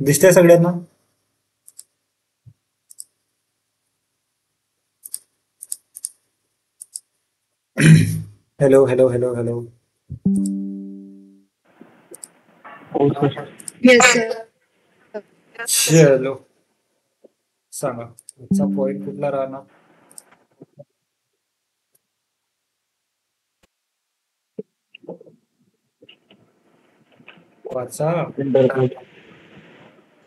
दिसतंय सगळ्यांना? Hello hello hello hello. हो सर. Yes sir. चलो सांगा पुढचा पॉइंट कुठला राहणार? वाचा.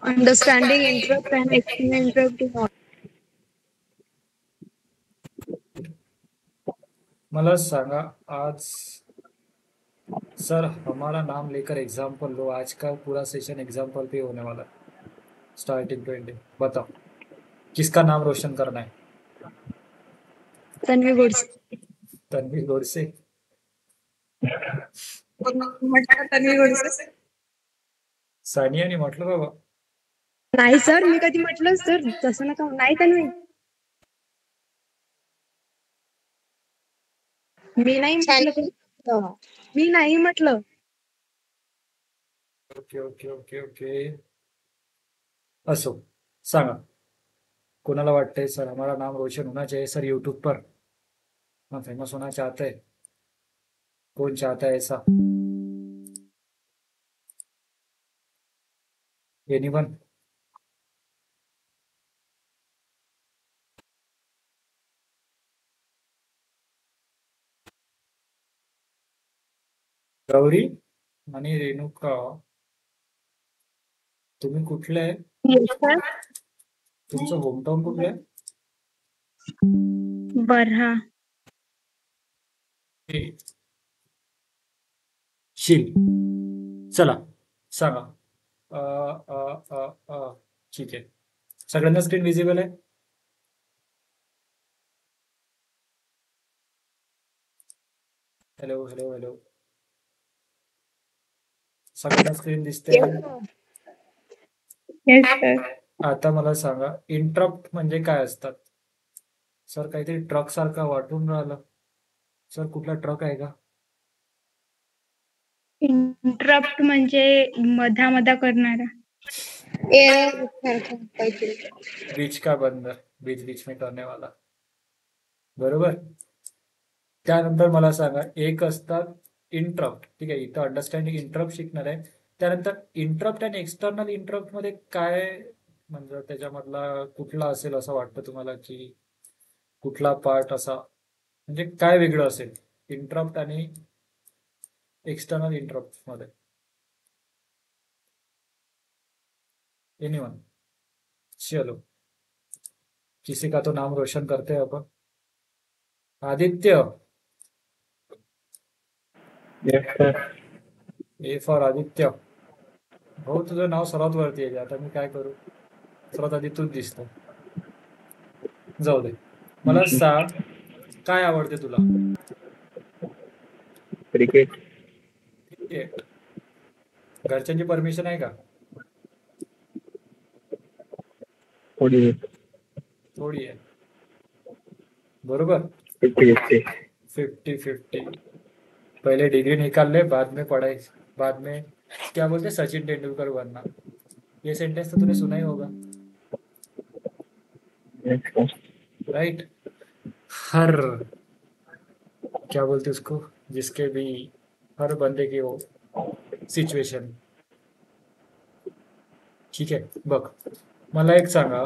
Understanding interrupt and explain interrupt to not. मला सांगा आज सर हमारा नाम लेकर एग्जाम्पल लो, आज का पूरा सेशन एग्जाम्पल पे होने वाला है। स्टार्टिंग टू एंडिंग बताओ किसका नाम रोशन करना है? तन्वी गोडसे. तन्वी गोडसे. म्हटलं तन्वी गोडसे. सानियाने म्हटलं बाबा. नाही सर, मी कधी म्हटलं सर तसं नका. नाही तन्वी, मी नाही म्हटलं. मी नाही म्हटलं. ओके ओके ओके ओके असो सांगा कोणाला वाटतंय सर हमारा नाम रोशन होना चाहिए सर यूट्यूब पर, हम फेमस होना चाहते हैं? कौन चाहता है ऐसा? एनीवन? गौरी आणि रेणुका तुम्ही कुठले आहे? तुमचं होमटाउन कुठलं आहे? बरहा. शील. चला सांगा. अ, अ, अ, अ, ठीक आहे. सगळ्यांना स्क्रीन विजिबल आहे? Hello hello hello. सगळ्यांना स्क्रीन दिसते? Yes sir. आता मला सांगा इंटरप्ट म्हणजे काय असतात? सर काहीतरी ट्रक सारखा वाटून राहिलं. सर कुठला ट्रक आहे का? इंटरप्ट म्हणजे मधा करणारा. बीच का बंदर, बीच बीच में करने वाला. बरोबर. त्यानंतर मला सांगा एक असतात इंटरप्ट. ठीक आहे, इथं अंडरस्टँडिंग इंटरप्ट शिकणार आहे. त्यानंतर इंटरप्ट आणि एक्सटर्नल इंटरप्ट मध्ये काय म्हणजे त्याच्यामधला कुठला असेल असं वाटतं तुम्हाला, की कुठला पार्ट असा म्हणजे काय वेगळं असेल इंटरप्ट आणि एक्सटर्नल इंटरप्ट मध्ये? एनीवन? चलो किसी का तो नाम रोशन करते हैं अपन. Aditya. Yes sir. A for Aditya. भाऊ तुझं नाव सर्वात वरती आहे. आता मी काय करू? सर्वात आधी तूच दिसतो. जाऊ दे. मला सांग काय आवडते तुला? क्रिकेट. क्रिकेट. घरच्यांची परमिशन आहे का? थोडी थोड़ी है. बरोबर. 50-50. 50-50. पहले डिग्री निकाल ले, बाद में पढ़ाई, बाद में क्या बोलते सचिन तेंदुलकर बनना. ये सेंटेंस तो तूने सुना ही होगा, येस सर. राइट? हर क्या बोलते उसको, जिसके भी हर बंदे की वो सिच्युएशन. ठीक आहे. बघ मला एक सांगा,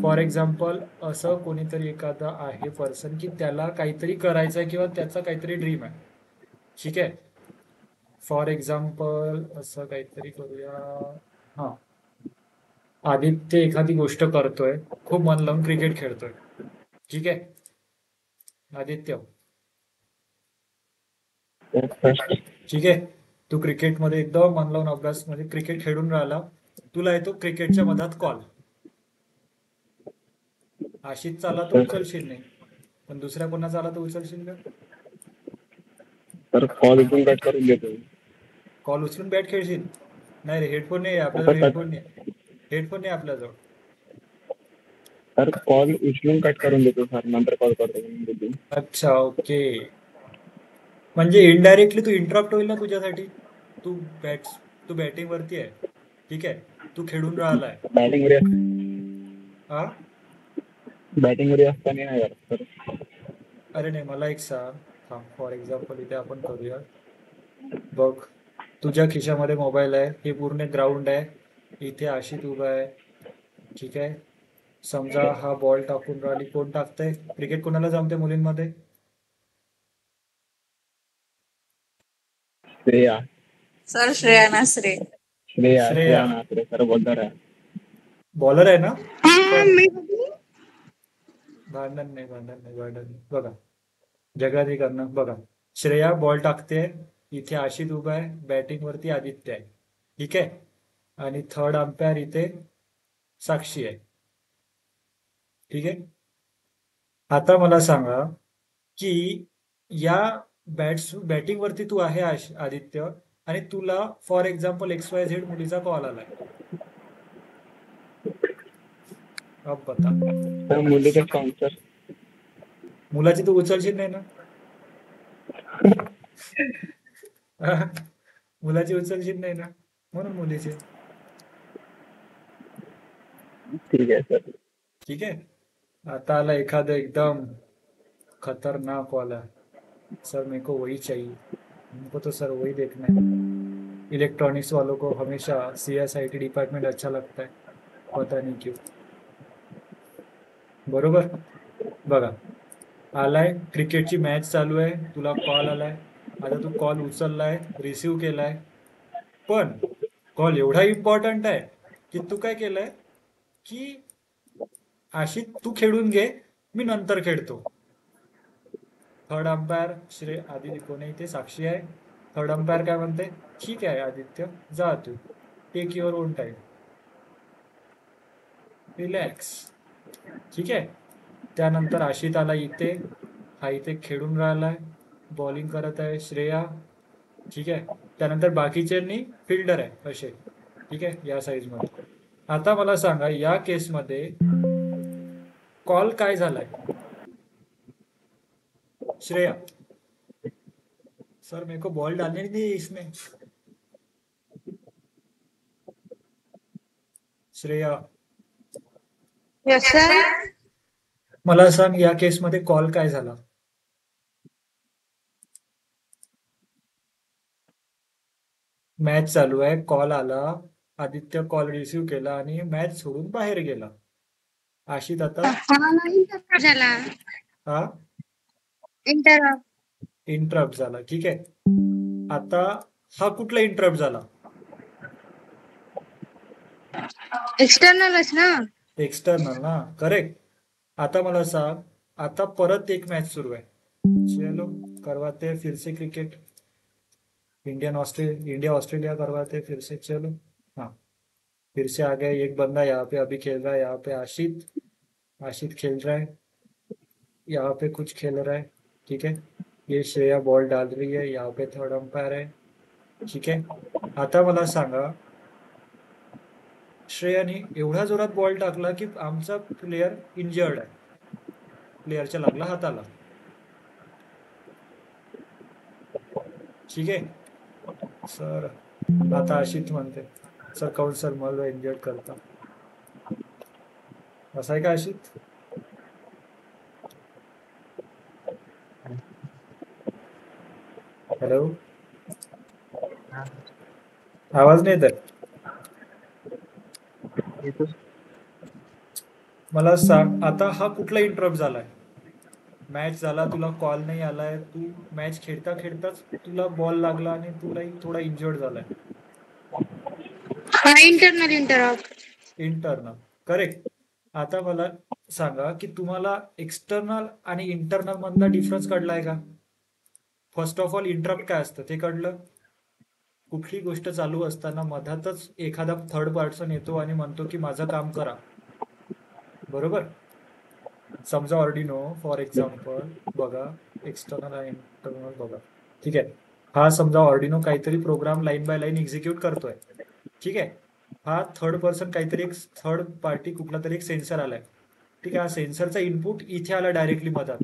फॉर एक्झाम्पल असं कोणीतरी एखादा आहे पर्सन की त्याला काहीतरी करायचं आहे किंवा त्याचा काहीतरी ड्रीम आहे. ठीक आहे. फॉर एक्झाम्पल असं काहीतरी करूया. हां, आदित्य एखादी गोष्ट करतोय, खूप मन लावून क्रिकेट खेळतोय. ठीक आहे आदित्य. Yes sir. ठीक आहे. तू क्रिकेटमध्ये एकदम मन लावून अभ्यास म्हणजे क्रिकेट खेळून राहिला. तुला येतो क्रिकेटच्या मधात कॉल. आशिष चाला तर उचलशील नाही, पण दुसऱ्या कोणाचा आला तर उचलशील का? सर कॉल इथून कट करून देतो. कॉल उचलून बॅट खेळशील? नाही रे, हेडफोन नाही आहे आपल्याजवळ. हेडफोन नाही, हेडफोन नाही आपल्याजवळ. सर कॉल उचलून कट करून देतो सर, नंतर कॉल करतो. अच्छा ओके. म्हणजे इनडायरेक्टली तू इंटरप्ट होईल ना तुझ्यासाठी. तू बॅटिंग वरती आहे. ठीक आहे, तू खेळून राहिलाय. बॅटिंग वरी हा बॅटिंग वरी असताना नाही करत सर. अरे नाही, मला एक सांग, थांब, फॉर एक्झाम्पल इथे आपण करूया. बघ, तुझ्या खिशामध्ये मोबाईल आहे, हे पूर्ण ग्राउंड आहे, इथे आशित उभा आहे. ठीक आहे, समजा हा बॉल टाकून राहिली, कोण टाकतंय? क्रिकेट कोणाला जमते मुलींमध्ये? Shreya sir Shreya Nasare. Shreya Shreya Shreya Nasare sir bowler आहे. बॉलर आहे ना? हा, पण मी भांडण नाही, बघा, जगात करणं. बघा, श्रेया बॉल टाकते, इथे आशित उभा आहे, बॅटिंग वरती आदित्य आहे. ठीक आहे, आणि थर्ड अंपायर इथे साक्षी आहे. ठीक आहे, आता मला सांगा की या बॅटिंग वरती तू आहे आदित्य, आणि तुला फॉर एक्झाम्पल XYZ मुलीचा कॉल आलाय. अब बता, सर मुलीचे काउंट सर. मुलाची तू उचलशील नाही ना? मुलाची उचलशील नाही ना, म्हणून मुलीचे. ठीक आहे सर. ठीक आहे, आता आला एखादं एकदम खतरनाक वाला. सर मेरे को वही चाहिए, हमको तो सर वही देखना है. इलेक्ट्रॉनिक्स वालों को हमेशा CSIT डिपार्टमेंट अच्छा लगता है, पता नहीं क्यों. बरोबर, बघा, आलाय, क्रिकेटची मॅच चालू आहे, तुला कॉल आलाय, आता तू कॉल उचललाय, रिसिव्ह केलाय, पण कॉल एवढा इम्पॉर्टंट आहे की तू काय केलंय की आशित तू खेळून घे, मी नंतर खेळतो. थर्ड अंपायर आदित्य कोणी इथे साक्षी आहे. थर्ड अंपायर काय म्हणते? ठीक आहे आदित्य, जा तू, take your own time, relax. ठीक आहे, त्यानंतर आशित आला इथे, हा इथे खेळून राहिलाय, बॉलिंग करत आहे श्रेया. ठीक आहे, त्यानंतर बाकीच्यांनी फिल्डर आहे असे. ठीक आहे, या साईज मध्ये. आता मला सांगा, या केसमध्ये कॉल काय झालाय? श्रेया, सर मेरे को बॉल डालने नहीं दी इसमें. Shreya, yes sir. मला सांग, या केसमध्ये कॉल काय झाला? मॅच चालू आहे, कॉल आला, आदित्य कॉल रिसिव्ह केला आणि मॅच सोडून बाहेर गेला. आशित आता इंटरव्ह्यू झाला. हा इंटरप्ट झाला. ठीक आहे, आता हा कुठला इंटरप्ट झाला? एक्सटर्नलच ना. एक्सटर्नल ना, करेक्ट. आता मला सांग, आता परत एक मॅच सुरू आहे. चलो करवाते हैं फिर से क्रिकेट, इंडिया ऑस्ट्रेलिया करवाते हैं फिर से. चलो, हाँ, फिर से आ गए. एक बंदा यहाँ पे अभी खेल रहा है, यहाँ पे आशित खेल रहा है, यहाँ पे कुछ खेल रहा है. ठीक है, ये श्रेया बॉल डाल रही है, यहाँ पे थर्ड अंपायर है. ठीक है, आता मला सांगा, श्रेयाने एवढा जोरात बॉल टाकला की आमचा प्लेयर इंजर्ड आहे, प्लेयरच्या लागला हाताला. ठीक आहे सर, आता आशित म्हणते, सर काऊन सर मला इंजर्ड करता? असं आहे का आशित? हॅलो, आवाज नाही येत. मला सांग, आता हा कुठला इंटरप्ट झालाय? मॅच झाला, तुला कॉल नाही आलाय, तू मॅच खेळता खेळताच तुला बॉल लागला आणि तुलाही थोडा इंजर्ड झालाय. Internal, correct. आता मला सांगा की तुम्हाला एक्सटर्नल आणि इंटरनल मधला डिफरन्स कळलाय का? फर्स्ट ऑफ ऑल, इंटरप्ट काय असतं ते कळलं. कुठली गोष्ट चालू असताना मधातच एखादा थर्ड पर्सन येतो आणि म्हणतो की माझं काम करा, बरोबर. समजा ऑर्डिनो फॉर एक्झाम्पल, बघा, एक्सटर्नल आणि इंटरनल बघा. ठीक आहे, हा समजा ऑर्डिनो काहीतरी program line by line execute करतोय. ठीक आहे, हा थर्ड पर्सन काहीतरी एक थर्ड पार्टी कुठला तरी एक सेन्सर आलाय. ठीक आहे, हा सेन्सरचा इनपुट इथे आला डायरेक्टली मधात,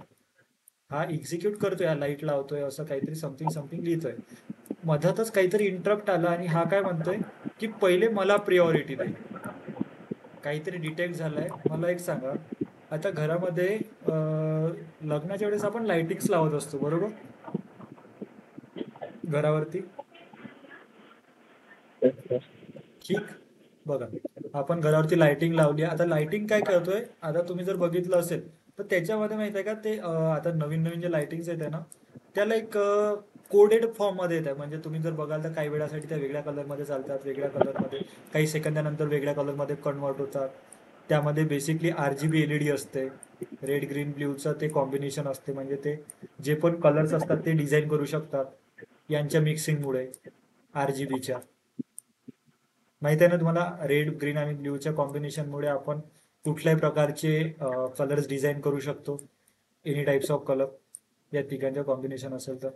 हा एक्झिक्यूट करतोय, हा लाईट लावतोय, असं काहीतरी समथिंग लिहितोय. मधातच काहीतरी इंटरप्ट आला आणि हा काय म्हणतोय की पहिले मला प्रिऑरिटी दे. काहीतरी डिटेक्ट झालंय. मला एक सांगा, आता घरामध्ये लग्नाच्या वेळेस आपण लाइटिंग्स लावत असतो बरोबर, घरावरती. ठीक. बघा, आपण घरावरती लाइटिंग लावली. आता लाइटिंग काय करतोय, आता तुम्ही जर बघितलं असेल तर त्याच्यामध्ये माहित आहे का ते आता नवीन नवीन जे लाइटिंग्स येत आहे ना, त्याला एक कोडेड फॉर्म मध्ये येत आहे. म्हणजे तुम्ही जर बघाल तर काही वेळासाठी त्या वेगळ्या कलरमध्ये चालतात, वेगळ्या कलरमध्ये, काही सेकंदानंतर वेगळ्या कलरमध्ये कन्वर्ट होतात. त्यामध्ये बेसिकली RGB LED असते, रेड ग्रीन ब्ल्यूचं ते कॉम्बिनेशन असते. म्हणजे ते जे पण कलर्स असतात ते डिझाईन करू शकतात यांच्या मिक्सिंगमुळे, RGBच्या. माहिती आहे ना तुम्हाला, रेड ग्रीन आणि ब्ल्यूच्या कॉम्बिनेशनमुळे आपण कुठल्याही प्रकारचे कलर्स डिझाईन करू शकतो. एनी टाइप्स ऑफ कलर या तिघांच्या कॉम्बिनेशन असेल तर,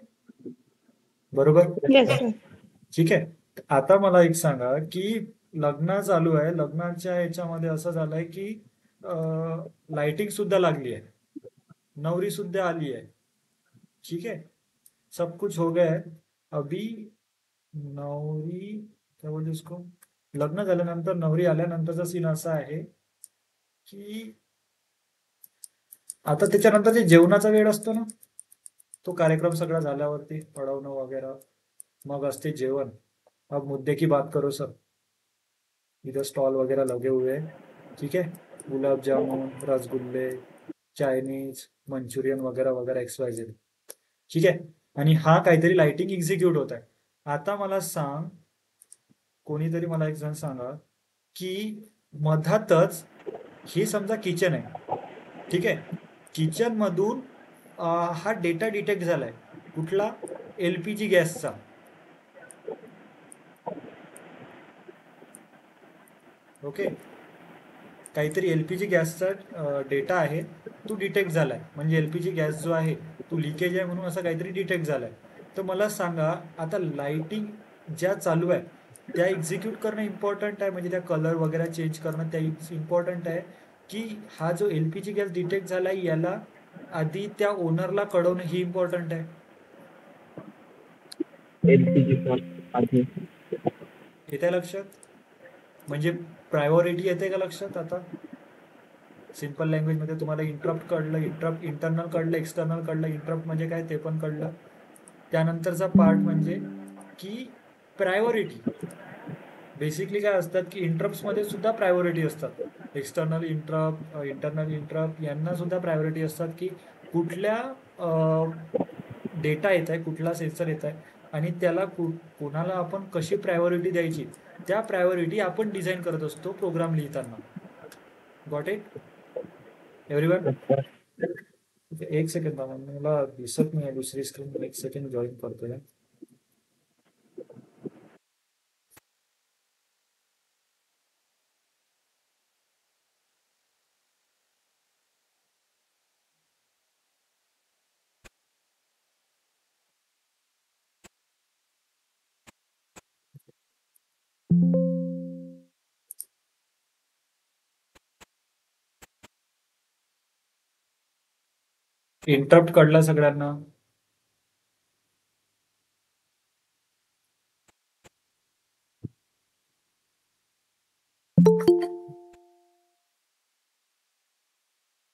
बरोबर. Yes sir. ठीक आहे. आता मला एक सांगा की लग्न चालू आहे, लग्नाच्या ह्याच्यामध्ये असं झालंय की लाइटिंग सुद्धा लागली आहे, नवरी सुद्धा आली आहे. ठीक है, सब कुछ हो गया है. अभी नवरी क्या बोलते उसको, लग्न झाल्यानंतर नवरी आल्यानंतरचा सीन असा आहे की आता त्याच्यानंतर जे जेवणाचा वेळ असतो ना, तो कार्यक्रम सगळा झाल्यावरती पडवणं वगैरे, मग असते जेवण. अब मुद्दे की बात करो सर, इधर स्टॉल वगैरह लगे हुए हैं. ठीक है, गुलाब जामुन, रसगुल्ले, चायनीज, मंचुरियन वगैरह वगैरह XYZ. ठीक आहे, आणि हा काहीतरी लाइटिंग एक्झिक्यूट होत आहे. आता मला सांग, कोणीतरी मला एक जण सांगा की मधातच ही समजा किचन आहे. ठीक आहे, किचन मधून हा डेटा डिटेक्ट झालाय. कुठला? LPG गॅसचा. ओके, काहीतरी LPG गॅसचा डेटा आहे, तो डिटेक्ट झालाय. म्हणजे LPG गॅस जो आहे तो लिकेज आहे म्हणून असं काहीतरी डिटेक्ट झालाय. तर मला सांगा, आता लाइटिंग ज्या चालू आहे त्या एक्झिक्यूट करणं इम्पॉर्टंट आहे, म्हणजे त्या कलर वगैरे चेंज करणं त्या इम्पॉर्टंट आहे, की हा जो LPG गॅस डिटेक्ट झालाय याला आधी त्या ओनरला कळवणं ही इम्पॉर्टंट आहे. LPG आधी. येते लक्षात? म्हणजे प्रायोरिटी येते का लक्षात? आता सिंपल लँग्वेज मध्ये तुम्हाला इंटरप्ट कळलं, इंटरप्ट इंटरनल कळलं, एक्सटर्नल कळलं. इंटरप्ट म्हणजे काय ते पण कळलं. त्यानंतरचा पार्ट म्हणजे की प्रायोरिटी. बेसिकली काय असतात की इंटरप्ट्स मध्ये सुद्धा प्रायोरिटी असतात. एक्सटर्नल इंटरप्ट, इंटरनल इंटरप्ट यांना सुद्धा प्रायोरिटी असतात, की कुठल्या डेटा येत आहे, कुठला सेन्सर येत आहे आणि त्याला कोणाला आपण कशी प्रायोरिटी द्यायची, त्या प्रायोरिटी आपण डिझाईन करत असतो प्रोग्राम लिहिताना. Got it everyone? एक सेकंड, मला दिसत नाही दुसरी स्क्रीन. एक सेकंड जॉईन करतोय. इंटरप्ट कळलं सगळ्यांना?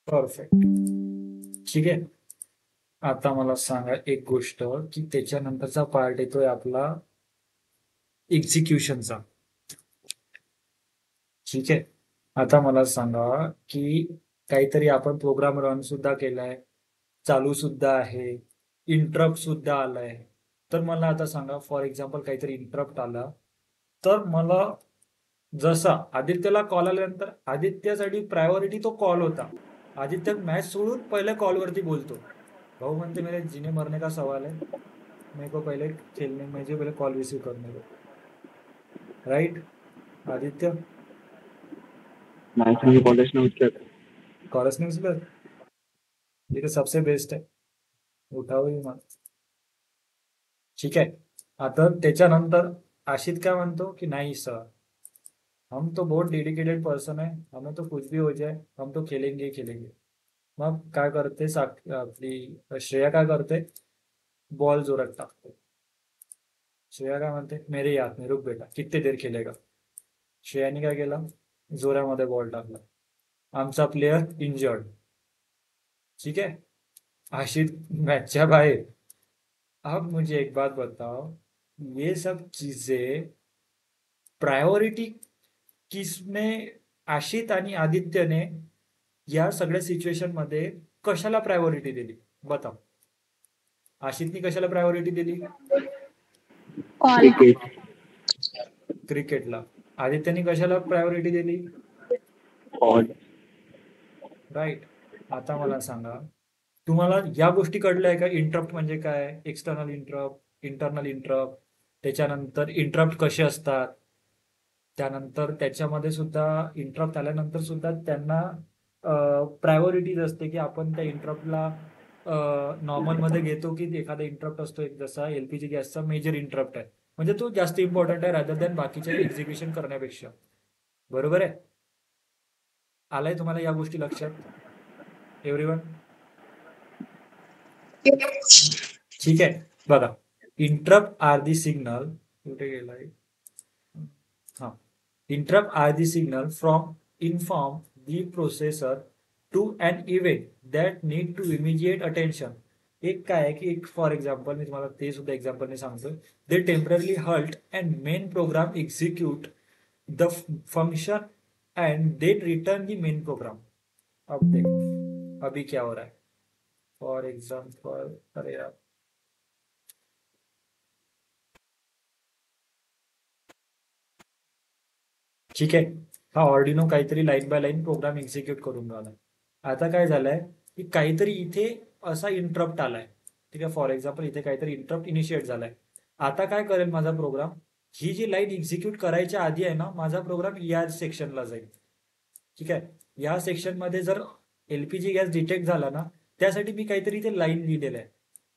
परफेक्ट. ठीक आहे, आता मला सांगा एक गोष्ट, की त्याच्यानंतरचा पार्ट येतोय आपला एक्झिक्युशनचा. ठीक आहे, आता मला सांगा की काहीतरी आपण प्रोग्राम रन सुद्धा केलाय, चालू सुद्धा आहे, इंटरप्ट सुद्धा आलाय. तर मला आता सांगा, फॉर एक्झाम्पल काहीतरी इंटरप्ट आला, तर मला जसा आदित्यला कॉल आल्यानंतर आदित्यसाठी प्रायोरिटी तो कॉल होता. आदित्य मॅच सोडून पहिले कॉलवरती बोलतो. भाऊ म्हणते मेरे जीने मरने का सवाल है, मेरे को पहले खेलने में जो पहले कॉल रिसीव करने को. राइट आदित्य? नाही कॉलेज नव्हतं. कॉलच नाही उचलत. ये तो सबसे बेस्ट है, उठावही मत. ठीक आहे, आता त्याच्यानंतर आशित काय म्हणतो की नाही सर, हम तो बहुत डेडिकेटेड पर्सन है, हमें तो कुछ भी हो जाए हम तो खेलेंगे खेलेंगे. मग काय करते आपली श्रेया, काय करते, बॉल जोरात टाकते. श्रेया काय म्हणते, मेरे याद में रुक बेटा कितने देर खेलेगा. श्रेयाने काय केलं, जोरामध्ये बॉल टाकला. आमचा प्लेयर इंजर्ड. ठीक है, आशित मैचच्या बाहेर. अब मुझे एक बात बताओ, ये सब चीजें प्रायोरिटी किसने, आशित आणि आदित्यने या सगळ्या सिच्युएशन मध्ये कशाला प्रायोरिटी दिली बताओ. आशितने कशाला प्रायोरिटी दिली, कॉल. क्रिकेट क्रिकेटला. आदित्यने कशाला प्रायोरिटी दिली, कॉल राईट. आता मला सांगा, तुम्हाला या गोष्टी कळल्या आहे का, इंटरप्ट म्हणजे काय, एक्सटर्नल इंटरप्ट, इंटरनल इंटरप्ट, त्याच्यानंतर इंटरप्ट कसे असतात, त्यानंतर त्याच्यामध्ये सुद्धा इंटरप्ट आल्यानंतर सुद्धा त्यांना प्रायोरिटीज असते की आपण त्या इंटरप्टला नॉर्मलमध्ये घेतो की एखादा इंटरप्ट असतो, एक जसा एलपीजी गॅसचा मेजर इंटरप्ट आहे, म्हणजे तो जास्त इम्पॉर्टंट आहे रादर दॅन बाकीच्या एक्झिक्युशन करण्यापेक्षा. बरोबर आहे. आलाय तुम्हाला या गोष्टी लक्षात एव्हरीवन. ठीक आहे, बघा. इंटरप्ट आर दी सिग्नल, कुठे गेलाय, हा, interrupt are the signal from inform the processor to an event that need to immediate attention. एक काय आहे की, एक फॉर एक्झाम्पल मी तुम्हाला ते सुद्धा एक्झाम्पलने सांगतो. They temporary halt and main program execute the function and then return the main program. अब देखो अभी क्या हो रहा है. फॉर एग्जाम्पल, अरे यार, ठीक आहे, हा ऑर्डिनो काहीतरी line by line program execute करून राहिला. आता काय झालंय की काहीतरी इथे असा इंटरप्ट आलाय. ठीक आहे, फॉर एक्झाम्पल इथे काहीतरी इंटरप्ट इनिशिएट झालाय. आता काय करेल माझा प्रोग्राम, ही जी लाईन एक्झिक्यूट करायच्या आधी आहे ना, माझा प्रोग्राम या सेक्शनला जाईल. ठीक आहे, या सेक्शन मध्ये जर एलपीजी गॅस डिटेक्ट झाला ना, त्यासाठी मी काहीतरी इथे लाईन लिहिलेलं आहे.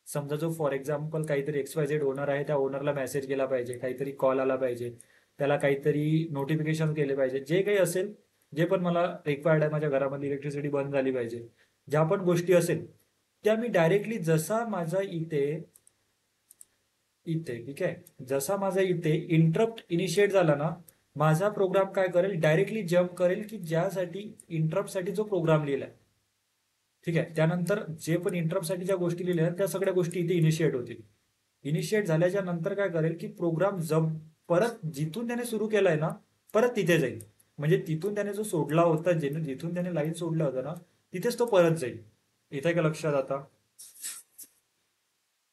समजा जो फॉर एक्झाम्पल काहीतरी XYZ ओनर आहे, त्या ओनरला मेसेज गेला पाहिजे, काहीतरी कॉल आला पाहिजे, त्याला काहीतरी नोटिफिकेशन केले पाहिजे, जे काही असेल, जे पण मला रिक्वायर्ड आहे, माझ्या घरामध्ये इलेक्ट्रिसिटी बंद झाली पाहिजे, ज्या पण गोष्टी असेल त्या मी डायरेक्टली जसा माझा इथे इथे ठीक आहे, जसा माझा इथे इंटरप्ट इनिशिएट झाला ना, माझा प्रोग्राम काय करेल, डायरेक्टली जम्प करेल की ज्यासाठी इंटरप्टसाठी जो प्रोग्राम लिहिलाय. ठीक आहे, त्यानंतर जे पण इंटरप्टसाठी ज्या गोष्टी लिहिल्या त्या सगळ्या गोष्टी इथे इनिशिएट होतील. इनिशिएट झाल्याच्या नंतर काय करेल की प्रोग्राम परत जिथून त्याने सुरू केलाय ना, परत तिथे जाईल. म्हणजे तिथून त्याने जो सोडला होता, जिथून त्याने लाईन सोडला होता ना, तिथेच तो परत जाईल. इथे का लक्षात आता,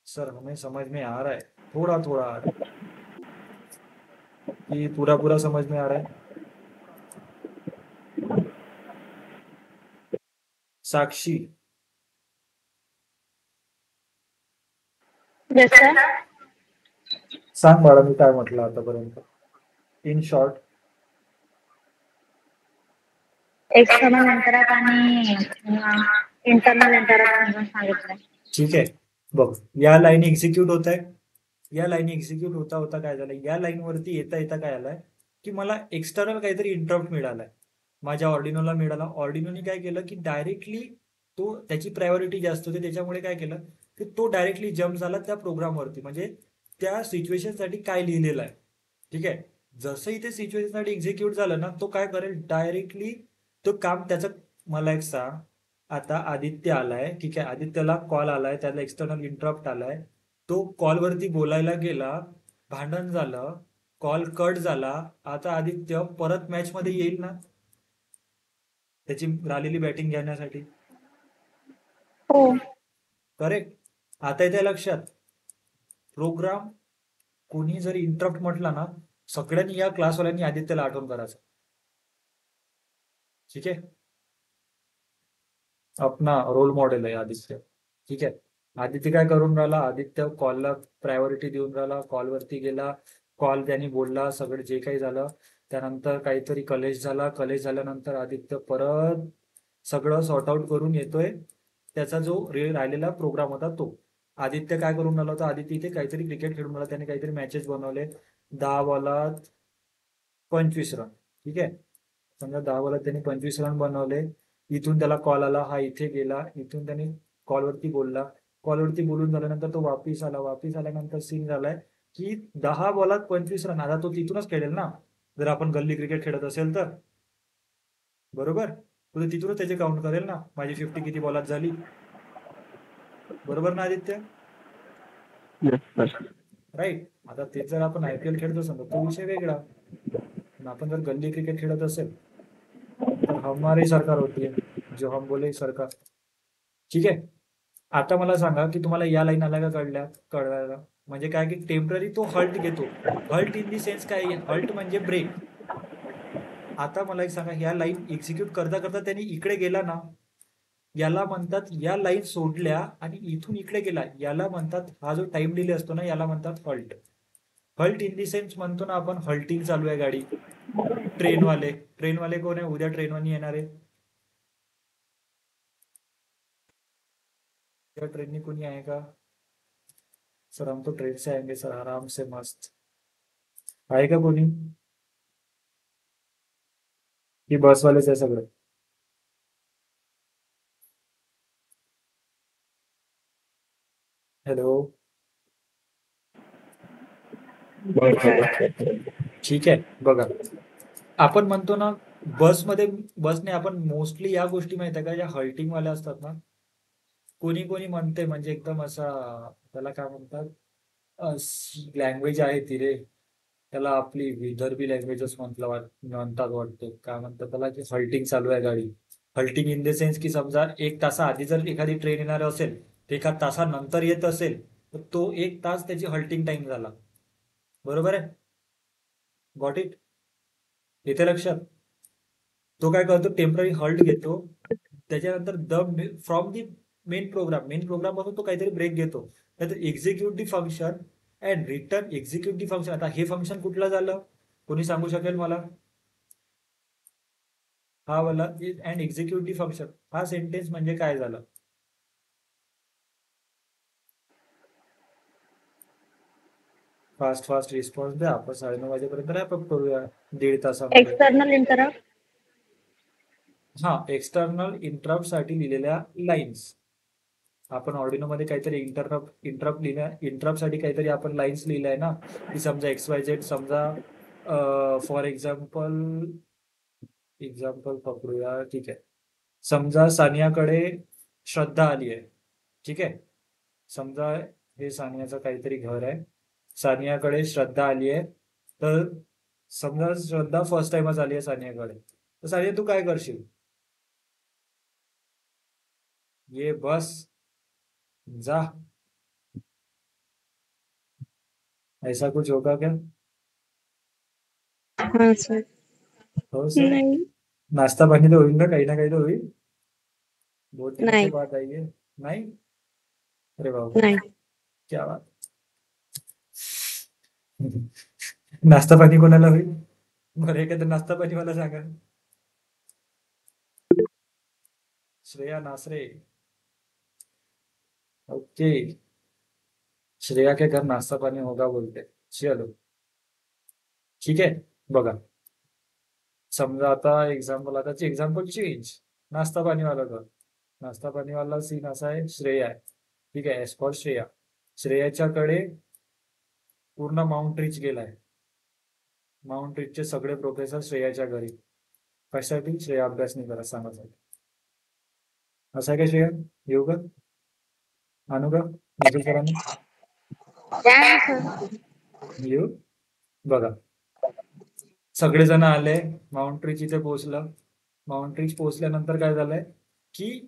सर हमें समझ में आ रहा है, थोड़ा थोड़ा आ रहा है कि पूरा पूरा समझ में आ रहा है. साक्षी, येस सर. सांग बाळा मी काय म्हटलं आतापर्यंत इन शॉर्ट. एक्सटर्नल इंटरप्ट आणि इंटरनल इंटरप्ट सांगितलं. ठीक आहे, बघ या लाईन एक्झिक्यूट होत आहे. या लाईन एक्झिक्यूट होता होता काय झालं, या लाईन वरती येता येता काय आलंय की मला एक्सटर्नल काहीतरी इंटरप्ट मिळालाय, माझ्या ऑर्डिनोला मिळाला. ऑर्डिनोने काय केलं की डायरेक्टली तो, त्याची प्रायोरिटी जास्त होती, त्याच्यामुळे काय केलं की तो डायरेक्टली जम्प झाला त्या प्रोग्रामवरती, म्हणजे त्या सिच्युएशनसाठी काय लिहिलेलं आहे. ठीक आहे, जसं इथे सिच्युएशनसाठी एक्झिक्यूट झालं ना, तो काय करेल डायरेक्टली तो काम त्याचं. मला एक सांग, आता आदित्य आलाय, ठीक आहे, आदित्यला कॉल आलाय, त्याला एक्सटर्नल इंटरप्ट आलाय, तो कॉलवरती बोलायला गेला, भांडण झालं, कॉल कट झाला. आता आदित्य परत मॅच मध्ये येईल ना त्याची राहिलेली बॅटिंग घेण्यासाठी, हो. करेक्ट. आता येते लक्षात, प्रोग्राम कोणी जरी इंटरप्ट म्हटला ना, सगळ्यांनी या क्लासवाल्यांनी आदित्यला आठवण करायचं. ठीक आहे, अपना रोल मॉडेल आहे आदित्य. ठीक आहे, आदित्य काय करून राहिला, आदित्य कॉलला प्रायोरिटी देऊन राहिला, कॉलवरती गेला, कॉल त्यांनी बोलला, सगळं जे काही झालं, त्यानंतर काहीतरी कलेश झाला, कलेश झाल्यानंतर आदित्य परत सगळं सॉर्ट आउट करून येतोय, त्याचा जो राहिलेला प्रोग्राम होता तो. आदित्य काय करून राहिला होता, आदित्य इथे काहीतरी क्रिकेट खेळून राहिला, त्याने काहीतरी मॅचेस बनवले, 10 बॉलात 25 रन. ठीक आहे, समजा 10 बॉलात त्यांनी 25 रन बनवले. इथून त्याला कॉल आला, हा इथे गेला, इथून त्याने कॉलवरती बोलला, कॉलवरती बोलून झाल्यानंतर तो वापिस आला, वापिस आल्यानंतर सीन झालाय की 10 बॉलात 25 रन. आता तो तिथूनच खेळेल ना जर आपण गल्ली क्रिकेट खेळत असेल तर, बरोबर. तो तिथूनच त्याचे काउंट करेल ना, माझी 50 किती बॉलात झाली, बरोबर ना आदित्य? Yes sir. राईट. आता तेच जर आपण IPL खेळत असेल तर तो विषय वेगळा. पण आपण जर गल्ली क्रिकेट खेळत असेल तर हमारी सरकार होती है, जो हम बोले सरकार. ठीक आहे. आता मला सांगा की तुम्हाला या लाईन आल्या का कळवायला? म्हणजे काय की टेम्पररी तो हल्ट घेतो. हल्ट इन दी सेन्स काय? हल्ट म्हणजे ब्रेक. आता मला एक सांगा, ह्या लाईन एक्झिक्यूट करता करता त्यांनी इकडे गेला ना, याला म्हणतात, या लाईन सोडल्या आणि इथून इकडे गेला याला म्हणतात, हा जो टाइम डिले असतो ना याला म्हणतात हल्ट. हल्ट इन दी सेन्स म्हणतो ना आपण, हल्टिंग चालू आहे गाडी. ट्रेनवाले कोण आहे? उद्या ट्रेनवानी येणार आहे. या ट्रेननी कोणी आहे का? सर हम तो ट्रेन से आएंगे सर, आराम से मस्त. आहे का कोणी? की बसवालेच आहे सगळे? हॅलो. ठीक आहे. बघा, आपण म्हणतो ना बसने आपण मोस्टली या गोष्टी माहित आहे का, ज्या हल्टिंग वाल्या असतात ना, कोणी कोणी म्हणते म्हणजे एकदम असा, त्याला काय म्हणतात, लँग्वेज आहे ती रे, त्याला आपली विदर्भी लँग्वेजच म्हणतात वाटतं. काय म्हणतात त्याला, की हल्टिंग चालू आहे गाडी. हल्टिंग इन द सेन्स की समजा 1 तासा आधी जर एखादी ट्रेन येणार असेल, तर 1 तासानंतर येत असेल तर तो 1 तास त्याची हल्टिंग टाइम झाला. बरोबर आहे? Got it? येते लक्षात? तो काय करतो, टेम्पररी हल्ट घेतो, त्याच्यानंतर फ्रॉम दी मेन प्रोग्राम पासून तो काहीतरी ब्रेक घेतो. त्यानंतर execute the function and return execute the function. आता हे फंक्शन कुठलं झालं, कोणी सांगू शकेल मला? हा वाला अँड एक्झिक्यूट दी फंक्शन, हा सेंटेन्स म्हणजे काय झालं? फास्ट फास्ट रिस्पॉन्स द्या, आपण 9:30 वाजेपर्यंत रॅप अप करूया 1.5 तासामध्ये. External interrupt. हा, एक्सटर्नल इंटरप्ट साठी लिहिलेल्या लाईन्स. आपण ऑर्डिनो मध्ये काहीतरी इंटरप्ट साठी काहीतरी आपण लाईन्स लिहिल्या आहे ना, की समजा XYZ, समजा फॉर एक्झाम्पल पकडूया. ठीक आहे. समजा सानियाकडे श्रद्धा आली आहे. ठीक आहे. समजा हे सानियाचं काहीतरी घर आहे, सानियाकडे श्रद्धा आली आहे. तर समजा श्रद्धा फर्स्ट टाइमच आली आहे सानियाकडे, तर सानिया तू काय करशील? ये बस, जा. ऐसा कुछ होगा क्या? हाँ सर. हो सर. नहीं. नाश्ता पानी तो होईल ना काही तो होईल. बहुत दिनों के नहीं. बाद आई है. नाही? अरे बाबा, नहीं. क्या बात. नाश्ता पाणी कोणाला होईल? बरं, एखादं नाश्ता पाणी मला सांगा. श्रेया नासरे. ओके. श्रेया के घर नाश्ता पानी होगा बोलते. चलो, ठीक आहे. बघा, समजा आता एक्झाम्पल चेंज. नाश्ता पाणीवाला घर, नाश्ता पाणीवाला सीन असा आहे, श्रेया आहे. ठीक आहे. एज फॉर श्रेया, श्रेयाच्याकडे पूर्ण माउंट रिच गेलाय. माउंट रिचचे सगळे प्रोफेसर श्रेयाच्या घरी. कशासाठी? श्रेया अभ्यास नाही करत सांगायसाठी. असं आहे का श्रेया? येऊ का? आणू का निखिल सरांना? क्या सर? येऊ. बघा, सगळेजण आले, माउंट रिच इथे पोहोचलं. माउंट रिच पोहोचल्यानंतर काय झालंय की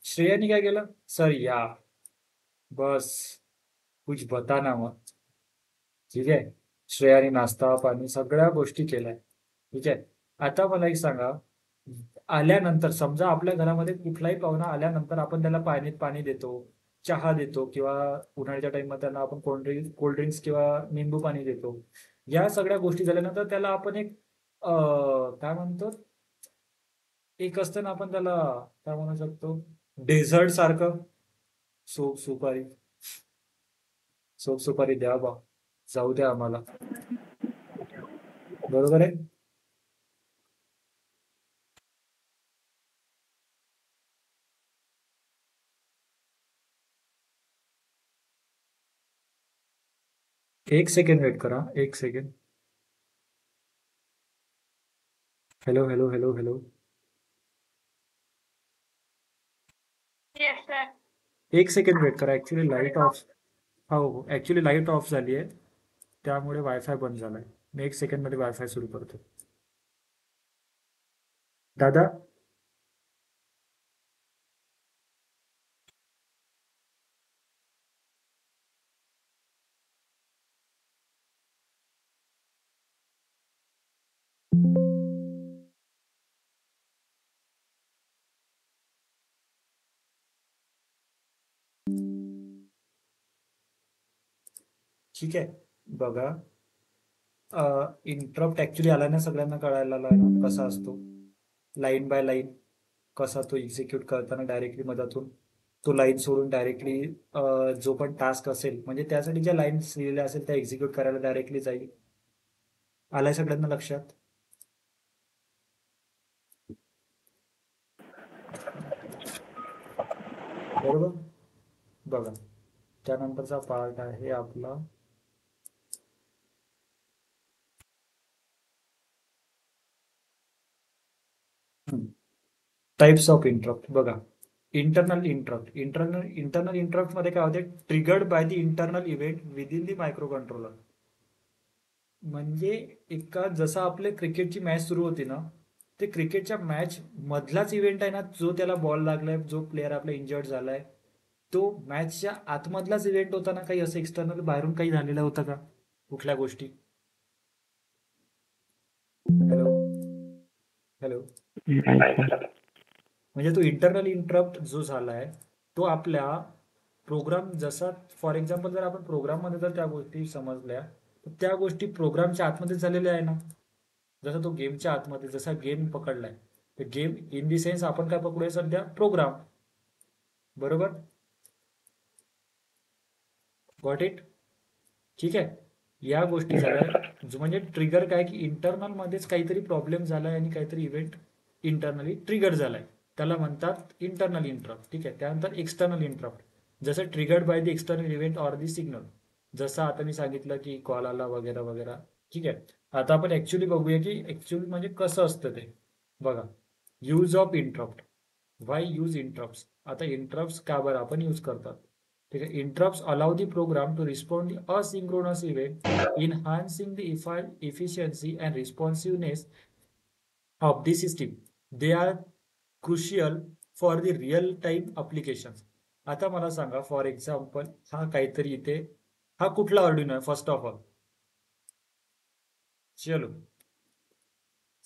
श्रेयाने काय केलं, सर या बस कुछ बताना मग. ठीक आहे. श्रेयाने नाश्ता पाणी सगळ्या गोष्टी केल्या. ठीक आहे. आता मला एक सांगा, आल्यानंतर समजा आपल्या घरामध्ये कुठलाही पाहुणा आल्यानंतर आपण त्याला पाणी देतो, चहा देतो, किंवा उन्हाळ्याच्या टाइममध्ये त्यांना आपण कोल्ड ड्रिंक्स किंवा निंबू पाणी देतो. या सगळ्या गोष्टी झाल्यानंतर त्याला आपण एक काय म्हणतो, एक असतं ना, आपण त्याला काय म्हणू शकतो, डेझर्ट सारखं. सोप सुपारी. सोप सुपारी द्या बा, जाऊ द्या आम्हाला. बरोबर आहे? एक सेकंड वेट करा, एक second. Hello hello hello hello. Yes, sir. एक सेकंड वेट करा. Actually light of. हो, ऍक्च्युली लाईट ऑफ झाली आहे, त्यामुळे वायफाय बंद झालाय. मी एक सेकंड मध्ये वायफाय सुरू करतो. दादा, ठीक आहे. बघा, इंटरप्ट ऍक्च्युली आला ना, सगळ्यांना कळायला लागला कसा असतो. लाईन बाय लाईन कसा तो एक्झिक्यूट करताना डायरेक्टली मधातून तो लाईन सोडून डायरेक्टली जो पण टास्क असेल, म्हणजे त्यासाठी ज्या लाईन्स लिहिलेल्या असेल त्या एक्झिक्यूट करायला डायरेक्टली जाईल. आलाय सगळ्यांना लक्षात? बरोबर. बघा, त्यानंतरचा पार्ट आहे आपला टाइप्स ऑफ इंटरप्ट. बघा, इंटरनल इंटरप्ट मध्ये काय होते? Triggered by the internal event within the micro controller. म्हणजे एका जसं आपले क्रिकेटची मॅच सुरू होती ना, ते क्रिकेटच्या मॅच मधलाच इव्हेंट आहे ना, जो त्याला बॉल लागलाय, जो प्लेअर आपला इंजर्ड झालाय, तो मॅचच्या आतमधलाच इव्हेंट होता ना? काही असं एक्सटर्नल बाहेरून काही झालेलं होतं का? कुठल्या गोष्टी? Hello hello. म्हणजे तो इंटरनल इंटरप्ट जो झालाय तो आपल्या प्रोग्राम, जसा फॉर एक्झाम्पल जर आपण प्रोग्राममध्ये जर त्या गोष्टी समजल्या, तर त्या गोष्टी प्रोग्रामच्या आतमध्ये झालेल्या आहे ना. जसं तो गेमच्या आतमध्ये, जसा गेम पकडलाय, तर गेम इन दी सेन्स आपण काय पकडूया सध्या? प्रोग्राम. बरोबर. Got it? ठीक आहे. या गोष्टी झाल्या, जो म्हणजे ट्रिगर काय की इंटरनल मध्येच काहीतरी प्रॉब्लेम झालाय आणि काहीतरी इव्हेंट इंटरनली ट्रिगर झालाय, त्याला म्हणतात इंटरनल इंटरप्ट. ठीक आहे. त्यानंतर एक्सटर्नल इंटरप्ट, जसं triggered by the external event or the signal, जसं आता मी सांगितलं की कॉल आला वगैरे वगैरे. ठीक आहे. आता आपण ऍक्च्युली बघूया की ऍक्च्युली म्हणजे कसं असतं ते. बघा, use of interrupt. Why use interrupt? आता इंटरप्ट का बरं आपण यूज करतात? ठीक आहे. Interrupts allow the program to respond the asynchronous event, enhancing the efficiency and responsiveness of the system. They are crucial for the real time applications. आता मला सांगा, फॉर एक्झाम्पल हा काहीतरी इथे, हा कुठला ऑर्डिनो आहे? फर्स्ट ऑफ ऑल, चलो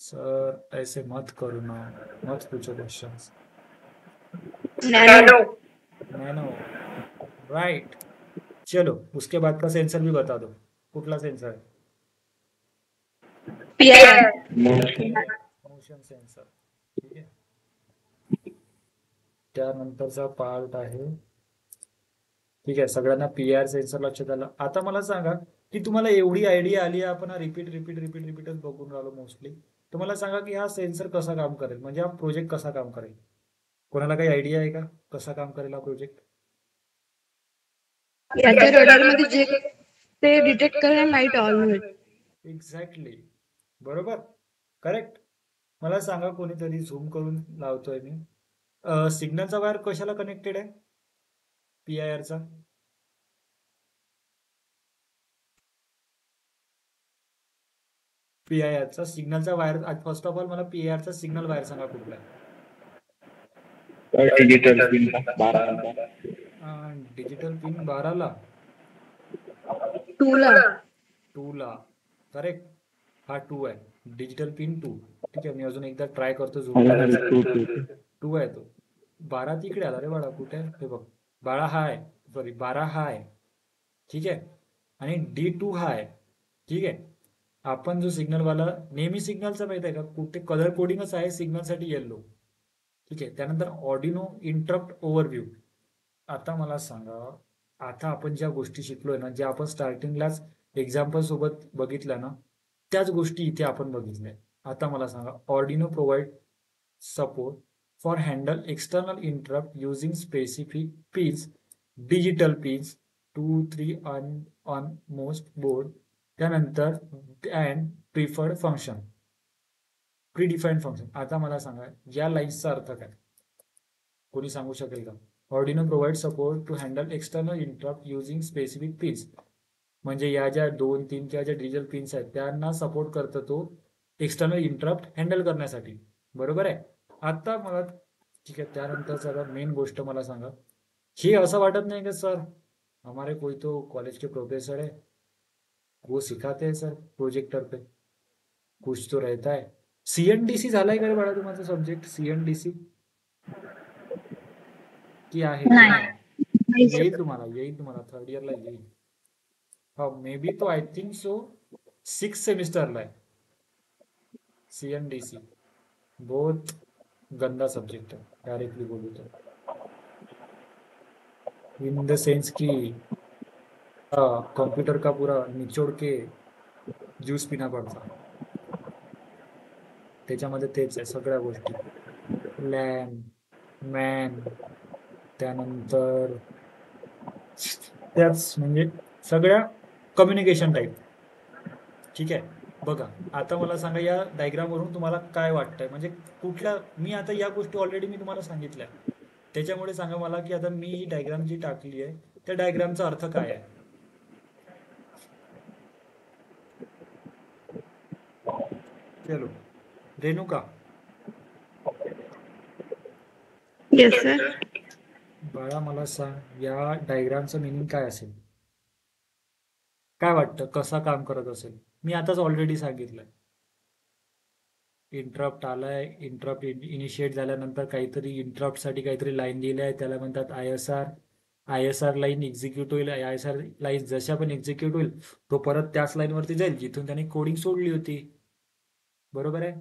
सर ऐसे मत करो ना, मत पूछो क्वेश्चंस. Nano. Nano, right. चलो, उसके बाद का सेंसर भी बता दो. कुठला सेंसर आहे? PIR. Motion sensor. ठीक आहे. त्यानंतरचा पार्ट आहे, ठीक आहे, सगळ्यांना पीआर सेन्सर लक्षात आलं. आता मला सांगा की तुम्हाला एवढी आयडिया आली आहे, आपण रिपीटच बघून राहिलो मोस्टली, तर मला सांगा की हा सेन्सर कसा काम करेल, म्हणजे हा प्रोजेक्ट कसा काम करेल? कोणाला काही आयडिया आहे का कसा काम करेल हा प्रोजेक्ट? याच्या रडार मध्ये जे ते डिटेक्ट करेल लाईट ऑन होईल. एक्झॅक्टली. बरोबर. करेक्ट. मला सांगा, कोणीतरी झूम करून लावतोय मी. सिग्नलचा वायर कशाला कनेक्टेड आहे? पीआयआरचा. पीआयआरचा सिग्नलचा वायर. फर्स्ट ऑफ ऑल मला पीआयआरचा सिग्नल वायर सांगा कुठला आहे? Digital pin 12. डिजिटल पिन 12ला. 2 ला. 2ला. करेक्ट. हा 2 आहे. Digital pin 2. ठीक आहे. मी अजून एकदा ट्राय करतो झूम करायचा. 2 आहे तो. 12 तिकडे आला रे बाळा. कुठे आहे? हे बघ, 12 हा आहे, सॉरी 12 हा आहे. ठीक आहे. आणि D2 हा आहे. ठीक आहे. आपण जो सिग्नलवाला नेहमी सिग्नलचा माहित आहे का, कुठे कलर कोडिंगच आहे सिग्नलसाठी येल्लो. ठीक आहे. त्यानंतर ऑर्डिनो इंटरप्ट ओव्हरव्ह्यू. आता मला सांगा, आता आपण ज्या गोष्टी शिकलोय ना, ज्या आपण स्टार्टिंगलाच एक्झाम्पल सोबत बघितल्या ना, त्याच गोष्टी इथे आपण बघितल्या. आता मला सांगा, Arduino provide support for handle external interrupt using specific pins, digital pins 2 3 on most board. त्यानंतर अँड प्रिफर्ड फंक्शन, प्रीडिफाईन्ड फंक्शन. आता मला सांगा या लाईन्सचा अर्थ काय, कोणी सांगू शकेल का? Arduino provide support to handle external interrupt using specific pins. म्हणजे या ज्या 2 3 किंवा ज्या डिजिटल पिन्स आहेत त्यांना सपोर्ट करतो तो एक्सटर्नल इंटरप्ट हँडल करण्यासाठी. बरोबर आहे. आता मला ठीक आहे, त्यानंतर सगळ्यात मेन गोष्ट मला सांगा, हे असं वाटत नाही का सर हमारे कोई तो कॉलेज के प्रोफेसर है, वो सिखाते हैं सर प्रोजेक्टर पे, कुछ तो रहता है. सीएनडीसी झालाय का रे बाळा तुम्हाला सब्जेक्ट, सीएनडीसी की आहे? नाही सर. येईल तुम्हाला थर्ड इयरला येईल. हा मे बी तो आय थिंक सो 6 सेमिस्टरला आहे सीएनडीसी. बहुत गंदा सब्जेक्ट है डायरेक्टली बोलूँ तो, इन द सेंस की कंप्यूटर का पूरा निचोड़ के ज्यूस पिना पडता. त्याच्यामध्ये तेच आहे सगळ्या गोष्टी, लॅन मॅन, त्यानंतर त्याच म्हणजे सगळ्या कम्युनिकेशन टाईप. ठीक आहे. बघा आता मला सांगा या डायग्रामवरून तुम्हाला काय वाटतंय, म्हणजे कुठल्या, मी आता या गोष्टी ऑलरेडी मी तुम्हाला सांगितल्या, त्याच्यामुळे सांगा मला की आता मी ही डायग्राम जी टाकली आहे त्या डायग्रामचा अर्थ काय आहे. चलो रेणुका, येस सर. बाळा मला सांग या डायग्रामचं मिनिंग काय असेल, काय वाटतं कसा काम करत असेल? मी आताच ऑलरेडी सांगितलंय. इंटरप्ट आलाय, इंटरप्ट इनिशिएट झाल्यानंतर काहीतरी इंटरप्टसाठी काहीतरी लाईन दिली आहे, त्याला म्हणतात आयएसआर. आयएसआर लाईन एक्झिक्यूट होईल, आयएसआर लाईन जशा पण एक्झिक्यूट होईल तो परत त्याच लाईनवरती जाईल जिथून त्याने कोडिंग सोडली होती. बरोबर आहे.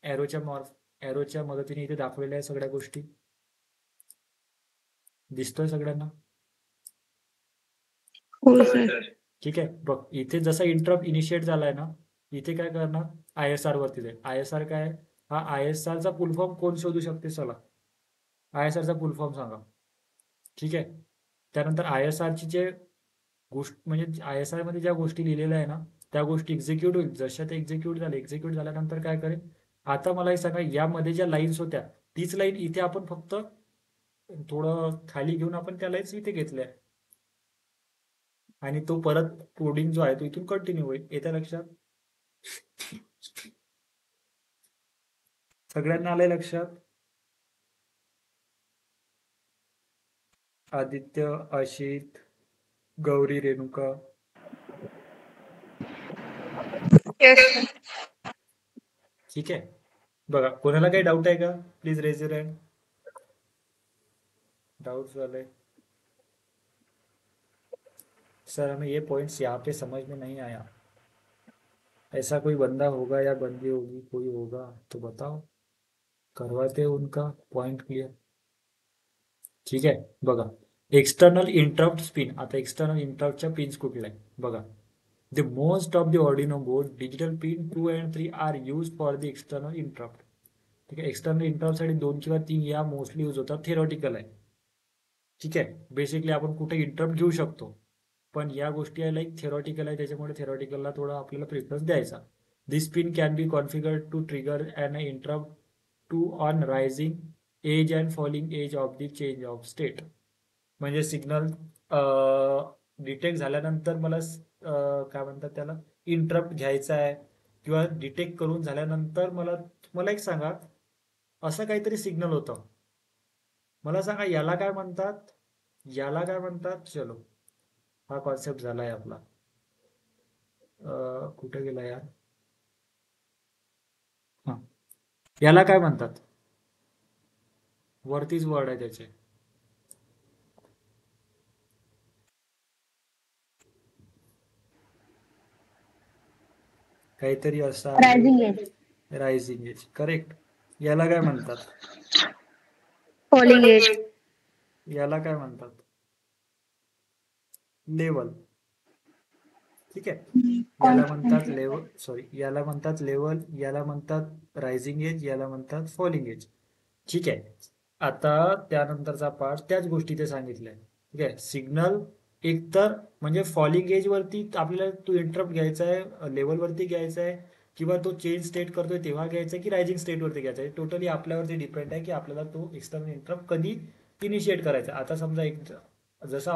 एरोच्या मदतीने इथे दाखवलेल्या आहे सगळ्या गोष्टी. दिसतोय सगळ्यांना? हो सर. ठीक आहे. बघ इथे जसा इंटरप्ट इनिशिएट झालाय ना, इथे काय करणार, आयएसआर वरती जाईल. आयएसआर काय आहे? हा आयएसआरचा फुल फॉर्म कोण शोधू शकते? चला आयएसआरचा फुल फॉर्म सांगा. ठीक आहे. त्यानंतर आयएसआरची जे गोष्ट म्हणजे आयएसआर मध्ये ज्या गोष्टी लिहिलेल्या आहे ना त्या गोष्टी एक्झिक्यूट होईल. जशा ते एक्झिक्यूट झाल्यानंतर काय करेल, आता मला हे सांगा यामध्ये ज्या लाईन्स होत्या तीच लाईन इथे आपण फक्त थोडं खाली घेऊन आपण त्या लाईन्स इथे घेतल्या आणि तो परत कोडिंग जो आहे तो इथून कंटिन्यू होईल. येत्या लक्षात? सगळ्यांना आलंय लक्षात? आदित्य, आशित, गौरी, रेणुका. Yes, sir. ठीक आहे. बघा कोणाला काही डाऊट आहे का? Please raise your hand. Doubts वाले सर हमें ये पॉइंट्स यहाँ पे समझ में नहीं आया, ऐसा कोई बंदा होगा या बंदी होगी, कोई होगा तो बताओ, करवाते हैं उनका पॉइंट क्लियर. ठीक आहे. बघा एक्सटर्नल इंटरप्ट पिन, आता एक्सटर्नल इंटरप्टच्या पिन्स कुठल्या आहे बघा. The most of the Arduino board digital pin 2 and 3 are used for the external interrupt. ठीक आहे. एक्सटर्नल इंटरप्ट साठी 2 किंवा 3 या मोस्टली यूज होतात. थेरॉटिकल आहे. ठीक आहे. बेसिकली आपण कुठे इंटरप्ट घेऊ शकतो, पण या गोष्टी आहे लाईक थेरॉटिकल आहे, त्याच्यामुळे थेरॉटिकलला थोडा आपल्याला प्रिफरन्स द्यायचा. This pin can be configured to trigger an interrupt to on rising edge and falling edge of the change of state. म्हणजे सिग्नल डिटेक्ट झाल्यानंतर मला काय म्हणतात त्याला इंटरप्ट घ्यायचा आहे किंवा डिटेक्ट करून झाल्यानंतर मला एक सांगा, असं काहीतरी सिग्नल होतं, मला सांगा याला काय म्हणतात, याला काय म्हणतात. चलो हा कॉन्सेप्ट झालाय आपला. कुठे गेला यार, हा याला काय म्हणतात, वरतीच वर्ड आहे त्याचे. काहीतरी असा rising edge. Rising edge, correct. याला काय म्हणतात, फॉलिंग एज. याला काय म्हणतात, लेवल. ठीक आहे. याला म्हणतात लेवल, सॉरी याला म्हणतात लेवल, याला म्हणतात रायझिंग एज, याला म्हणतात फॉलिंग एज. ठीक आहे. आता त्यानंतरचा पार्ट त्याच गोष्टी ते सांगितलंय. ठीक आहे. सिग्नल एकतर म्हणजे फॉलिंग एज वरती आपल्याला तो इंटरप्ट घ्यायचा आहे, लेवल वरती घ्यायचा आहे, किंवा तो चेंज स्टेट करतोय तेव्हा घ्यायचा आहे, की रायझिंग स्टेट वरती घ्यायचा आहे. टोटली आपल्यावरती डिपेंड आहे की आपल्याला तो एक्सटर्नल इंटरप्ट कधी इनिशिएट करायचा. आता समजा एक जसा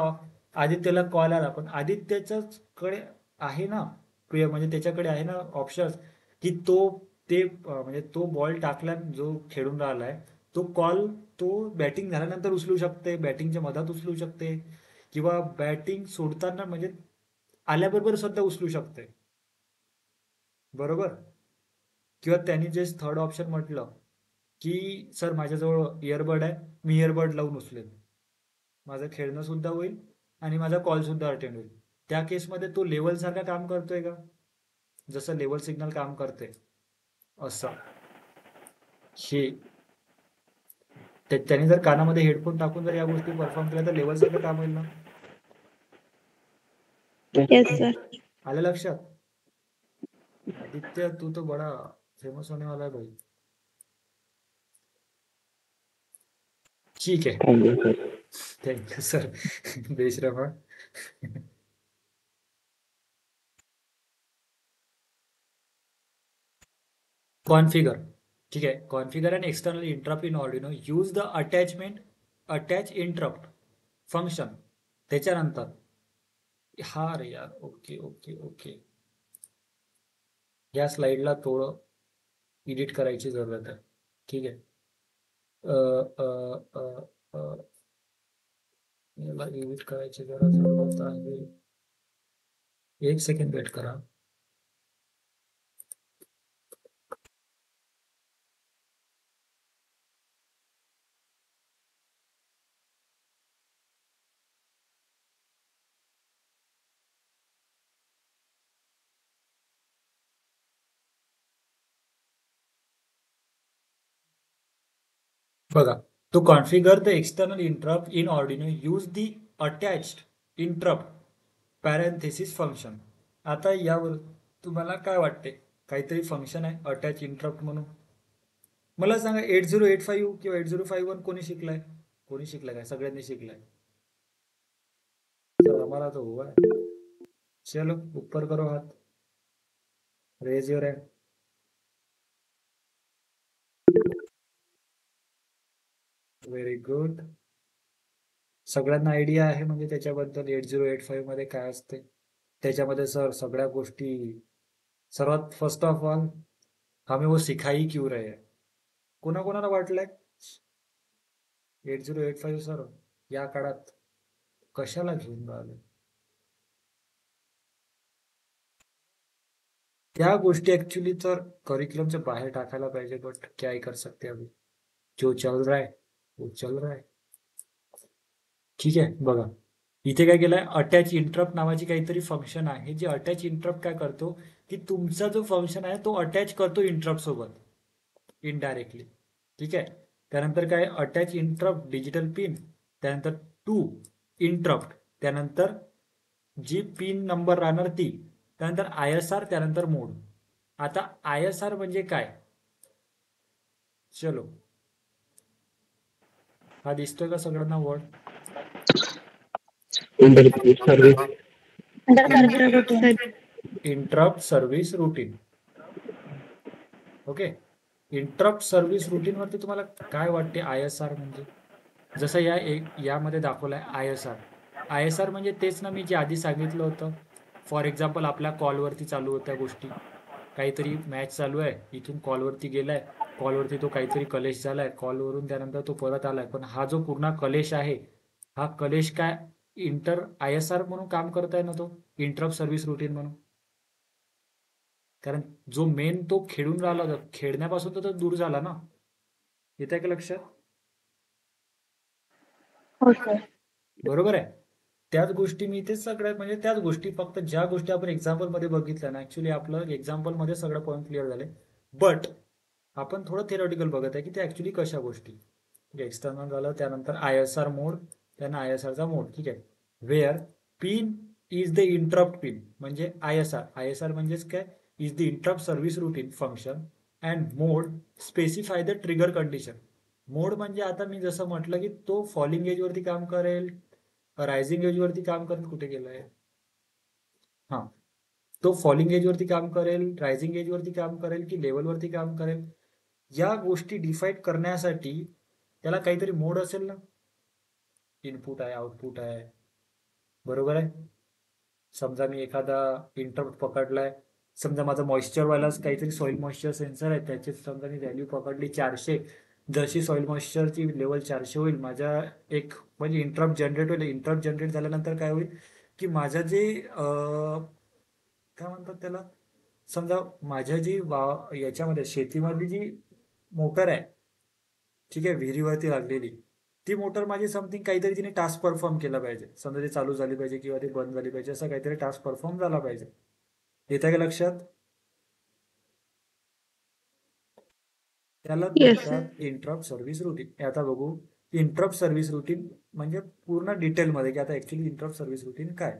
आदित्यला कॉल आला, पण आदित्यच्याच कडे आहे ना म्हणजे त्याच्याकडे आहे ना ऑप्शन की म्हणजे तो बॉल टाकला जो खेळून राहिलाय तो कॉल तो बॅटिंग झाल्यानंतर उचलू शकते, बॅटिंगच्या मधात उचलू शकते, किंवा बॅटिंग सोडताना म्हणजे आल्याबरोबर सुद्धा उचलू शकते. बरोबर. किंवा त्यांनी जे थर्ड ऑप्शन म्हटलं की सर माझ्याजवळ इयरबड आहे, मी इयरबड लावून उचलेन, माझं खेळणं सुद्धा होईल आणि माझा कॉल सुद्धा अटेंड होईल. त्या केसमध्ये तो लेवल सारखा काम करतोय का, जसं लेवल सिग्नल काम करते असं. हे त्याने जर कानामध्ये हेडफोन टाकून जर या गोष्टी परफॉर्म केल्या तर लेवल सारखं काम होईल ना. Yes sir. आलं लक्षात. आदित्य तू तो बडा फेमस होने वाला है भाई. ठीक है, थँक्यू सर. Thank you sir. बेशरम. कॉन्फिगर. ठीक आहे. Configure and external interrupt in Arduino. Use the attach interrupt function. त्याच्यानंतर हा रे यार, ओके ओके ओके, या स्लाइडला थोडं एडिट करायची जरूरत आहे. ठीक आहे. याला एडिट करायची जरा जरूरत आहे. एक सेकंड वेट करा. बघा, to configure the external interrupt in Arduino, use the attached interrupt parenthesis function. आता यावर तुम्हाला काय वाटते, काहीतरी फंक्शन आहे अटॅच इंटरप्ट म्हणून. मला सांगा 8085 किंवा 8051 कोणी शिकलाय? कोणी शिकलाय काय? सगळ्यांनी शिकलाय. चल हमारा तो हुआ है. चलो ऊपर करो हाथ, raise your hand. Very good. सगळ्यांना आयडिया आहे म्हणजे त्याच्याबद्दल 8085 मध्ये काय असते. त्याच्यामध्ये सर सगळ्या गोष्टी, सर्वात फर्स्ट ऑफ ऑल हमें वो सिखाई क्यों रहे हैं. कोणाकोणाला वाटलंय 8085 सर या काळात कशाला घेऊन राहिले. त्या गोष्टी ऍक्च्युली तर करिक्युलमच्या बाहेर टाकायला पाहिजे, बट क्या ही कर सकते अभी, जो चल रहा है वो चल रहा है. ठीक आहे. बघा इथे काय केलंय, अटॅच इंटरप्ट नावाची काहीतरी फंक्शन आहे. जे अटॅच इंटरप्ट काय करतो की तुमचा जो फंक्शन आहे तो अटॅच करतो इंटरप्ट सोबत इनडायरेक्टली. ठीक आहे. त्यानंतर काय, अटॅच इंटरप्ट डिजिटल पिन, त्यानंतर टू इंटरप्ट, त्यानंतर जी पिन नंबर राहणार ती, त्यानंतर ISR, त्यानंतर मोड. आता ISR म्हणजे काय, चलो हा दिसतोय का सगळ्यांना word? Interrupt service. Interrupt service routine. Okay. Interrupt service routine वरती तुम्हाला काय वाटते ISR म्हणजे? जसं यामध्ये दाखवलंय ISR म्हणजे तेच ना मी जे आधी सांगितलं होतं. फॉर एक्झाम्पल आपल्या कॉलवरती चालू होत्या गोष्टी, काहीतरी मॅच चालू आहे, इथून कॉलवरती गेलाय, कॉलवरती तो काहीतरी कलेश झालाय, कॉलवरून त्यानंतर तो परत आलाय, पण हा जो पूर्ण कलेश आहे, हा कलेश काय ISR म्हणून काम करताय ना, तो इंटरप्ट सर्व्हिस रुटीन म्हणून. कारण जो मेन तो खेळून राहिला होता, खेळण्यापासून तर तो दूर झाला ना. येत आहे का लक्षात? बरोबर आहे. त्याच गोष्टी मी इथे सगळ्यात म्हणजे त्याच गोष्टी, फक्त ज्या गोष्टी आपण एक्झाम्पल मध्ये बघितल्या ना, ऍक्च्युली आपलं एक्झाम्पल मध्ये सगळं पॉईंट क्लिअर झाले, बट आपण थोडं थिअरॉटिकल बघत आहे की ते ऍक्च्युली कशा गोष्टी. एक्सटर्नल झालं, त्यानंतर ISR मोड, त्यांना ISRचा मोड. ठीक आहे. Where pin is the interrupt pin म्हणजे ISR म्हणजेच काय, is the interrupt service routine function and mode specify the trigger condition. Mode म्हणजे आता मी जसं म्हटलं की तो फॉलिंग एज वरती काम करेल, रायझिंग एज वरती काम करेल, कुठे गेलाय? हा, तो फॉलिंग एज वरती काम करेल, रायझिंग एज वरती काम करेल की लेवल वरती काम करेल, या गोष्टी डिफाईन करण्यासाठी त्याला काहीतरी मोड असेल ना. इनपुट आहे, आउटपुट आहे, बरोबर आहे. समजा मी एखादा इंटरप्ट पकडलाय, समजा माझा मॉइश्चरवालाच काहीतरी सॉइल मॉइश्चर सेन्सर आहे, त्याची समजा मी व्हॅल्यू पकडली 400. जशी सॉइल मॉइश्चरची लेवल 400 होईल, माझ्या एक म्हणजे इंटरप्ट जनरेट होईल. इंटरप्ट जनरेट झाल्यानंतर काय होईल की माझं जे काय म्हणतात त्याला, समजा माझ्या जी याच्यामध्ये शेतीमधली जी मोटर आहे, ठीक आहे, विहिरीवरती लागलेली, ती मोटर माझी समथिंग काहीतरी तिने टास्क परफॉर्म केला पाहिजे. समजा ती चालू झाली पाहिजे किंवा ती बंद झाली पाहिजे, असं काहीतरी टास्क परफॉर्म झाला पाहिजे. येत आहे का लक्षात? त्याला Yes, म्हणतात इंटरप्ट सर्व्हिस रुटीन. आता बघू इंटरप्ट सर्व्हिस रुटीन म्हणजे पूर्ण डिटेलमध्ये की आता ऍक्च्युली इंटरप्ट सर्व्हिस रुटीन काय.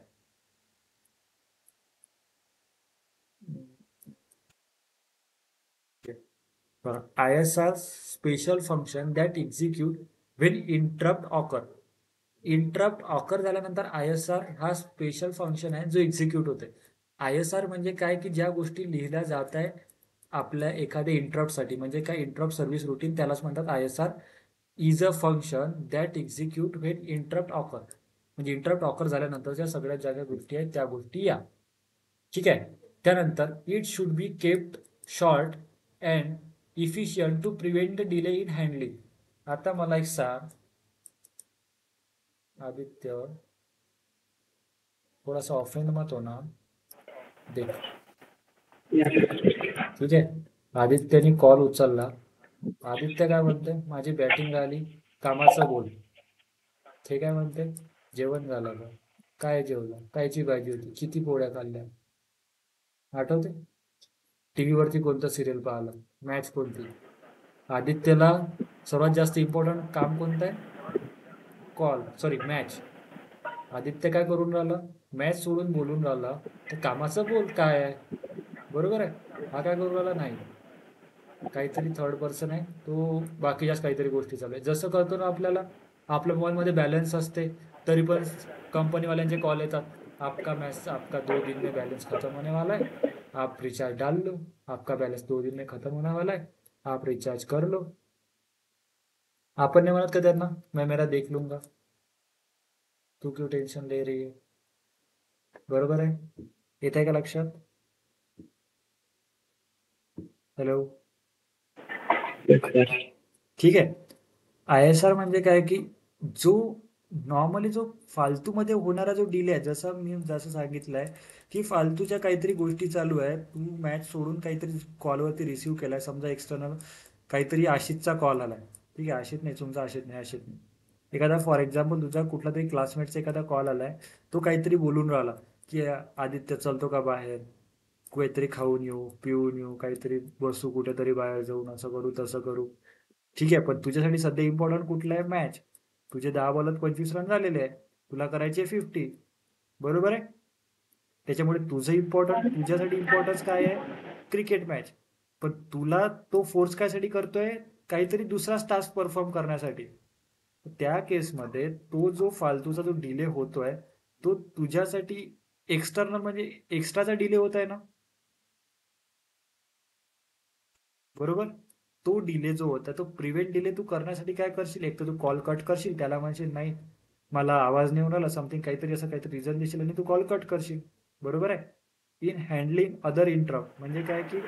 ISR special function that execute when interrupt occur. Interrupt occur झाल्यानंतर ISR हा स्पेशल फंक्शन आहे जो एक्झिक्यूट होते. ISR म्हणजे काय की ज्या गोष्टी लिहिल्या जात आहे आपल्या एखाद्या इंटरप्टसाठी, म्हणजे काय इंटरप्ट सर्व्हिस रुटीन, त्यालाच म्हणतात ISR is a function that execute when interrupt occur. म्हणजे इंटरप्ट ऑकर झाल्यानंतर ज्या सगळ्या ज्या गोष्टी आहेत त्या गोष्टी या, ठीक आहे. त्यानंतर it should be kept short and efficient to prevent the delay in handling. आता मला एक सांग आदित्य, थोडासा ऑफेंड मत होना, देख, ठीक आहे. आदित्यने कॉल उचलला. आदित्य काय म्हणते, माझी बॅटिंग राहिली, कामाचं बोल. ते काय म्हणते, जेवण झालं का, काय जेवलं, कायची भाजी होती, किती पोळ्या खाल्ल्या, आठवते? टीव्ही वरती कोणतं सिरियल पाहिलं, मॅच कोणती. आदित्यला सर्वात जास्त इम्पॉर्टंट काम कोणतं आहे, कॉल, सॉरी मॅच. आदित्य काय करून राहिला, मॅच सोडून बोलून राहिला. तर कामाचं बोल काय आहे, बरोबर आहे. हा काय करून राहिला, नाही, काहीतरी थर्ड पर्सन आहे तो, बाकीच्याच काहीतरी गोष्टी चालू आहे. जसं करतो ना आपल्याला, आपल्या मोबाईलमध्ये बॅलन्स असते तरी पण कंपनीवाल्यांचे कॉल येतात, आपका मैच आपका 2 दिन में बैलेंस खत्म होने वाला है, आप रिचार्ज डाल लो, आपका बैलेंस 2 दिन में खत्म होने वाला है, आप रिचार्ज कर लो. आपण नाही म्हणत का त्यांना, मैं मेरा देख लूंगा, तू क्यों टेन्शन ले रही है, बरोबर आहे. येत आहे का लक्षात? हॅलो, ठीक आहे. ISR म्हणजे काय की जो नॉर्मली जो फालतूमध्ये होणारा जो डिले आहे, जसं सांगितलंय की फालतूच्या काहीतरी गोष्टी चालू आहे, तू मॅच सोडून काहीतरी कॉलवरती रिसिव्ह केलाय, समजा एक्सटर्नल काहीतरी आशिषचा कॉल आलाय, ठीक आहे, आशिष नाही, एखादा फॉर एक्झाम्पल तुझा कुठला तरी क्लासमेटचा एखादा कॉल आलाय, तो काहीतरी बोलून राहिला की आदित्य चलतो का बाहेर, काहीतरी खाऊन येऊ, पिऊन येऊ, काहीतरी बसू कुठेतरी बाहेर जाऊन, असं करू तसं करू, ठीक आहे. पण तुझ्यासाठी सध्या इम्पॉर्टंट कुठलं आहे, मॅच. तुझे 10 बॉलात 25 रन झालेले आहे, तुला करायचे 50, बरोबर आहे. त्याच्यामुळे तुझ्यासाठी इम्पॉर्टन्स काय आहे, क्रिकेट मॅच. पण तुला तो फोर्स कायसाठी करतोय, काहीतरी दुसराच टास्क परफॉर्म करण्यासाठी. त्या केसमध्ये तो जो फालतूचा जो डिले होतोय तो तुझ्यासाठी एक्सटर्नल म्हणजे एक्स्ट्राचा डिले होत आहे ना, बरोबर. तो डिले जो होता तो प्रिव्हेंट डिले तू करण्यासाठी काय करशील, एक तर तू कॉल कट करशील, त्याला म्हणशील नाही मला आवाज नाही येऊन राहिला, समथिंग काहीतरी असं काहीतरी रिझन देशील आणि तू कॉल कट करशील, बरोबर आहे. इन हँडलिंग अदर इंटरप्ट म्हणजे काय की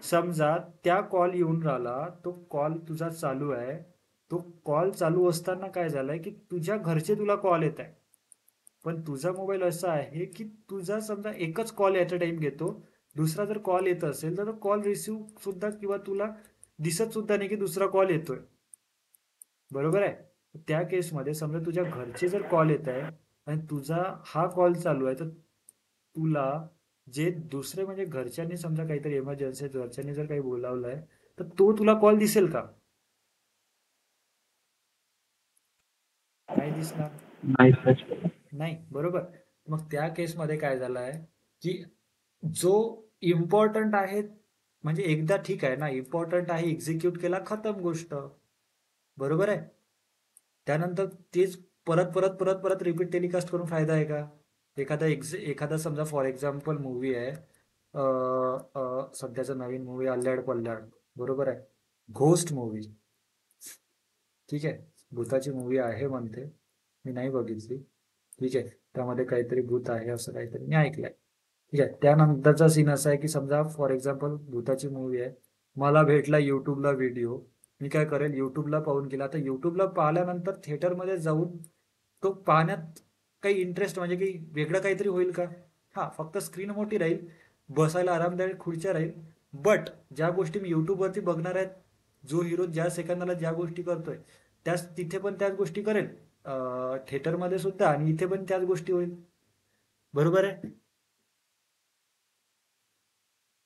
समजा त्या कॉल येऊन राहिला, तो कॉल तुझा चालू आहे, तो कॉल चालू असताना काय झालंय की तुझ्या घरचे तुला कॉल येत आहे, पण तुझा मोबाईल असा आहे की तुझा समजा एकच कॉल ॲट अ टाइम घेतो, दुसरा जर कॉल येत असेल तर तो कॉल रिसिव्ह सुद्धा किंवा तुला दिसत सुद्धा नाही की दुसरा कॉल येतोय, बरोबर आहे. त्या केसमध्ये समजा तुझ्या घरचे जर कॉल येत आहे आणि तुझा हा कॉल चालू आहे, तर तुला जे दुसरे म्हणजे घरच्यांनी समजा काहीतरी इमर्जन्सी घरच्यांनी जर काही बोलावलंय तर तो तुला कॉल दिसेल का, नाही दिसणार, नाही, बरोबर. मग त्या केसमध्ये काय झालं आहे की जो इम्पॉर्टंट आहे, म्हणजे एकदा ठीक आहे ना, इम्पॉर्टंट आहे एक्झिक्यूट केला, खतम गोष्ट, बरोबर आहे. त्यानंतर तेच परत परत परत परत रिपीट टेलिकास्ट करून फायदा आहे का? एखादा समजा फॉर एक्झाम्पल मूवी आहे, सध्याचा नवीन मूवी अल्ल्याड पल्ल्याड, बरोबर आहे, घोस्ट मूवी, ठीक आहे, भूताची मूवी आहे म्हणते, मी नाही बघितली, ठीक आहे, त्यामध्ये काहीतरी भूत आहे असं काहीतरी मी ऐकलंय, ठीक आहे. त्यानंतरचा सीन असा आहे की समजा फॉर एक्झाम्पल भूताची मूवी आहे, मला भेटला युट्यूबला व्हिडिओ, मी काय करेल, युट्यूबला पाहून गेला, तर युट्यूबला पाहिल्यानंतर थिएटरमध्ये जाऊन तो पाहण्यात काही इंटरेस्ट म्हणजे काही वेगळं काहीतरी होईल का? हा, फक्त स्क्रीन मोठी राहील, बसायला आरामदायक खुर्च्या राहील, बट ज्या गोष्टी मी युट्यूबवरती बघणार आहेत, जो हिरो ज्या सेकंदाला ज्या गोष्टी करतोय त्याच तिथे पण त्याच गोष्टी करेल, थिएटरमध्ये सुद्धा, आणि इथे पण त्याच गोष्टी होईल, बरोबर आहे.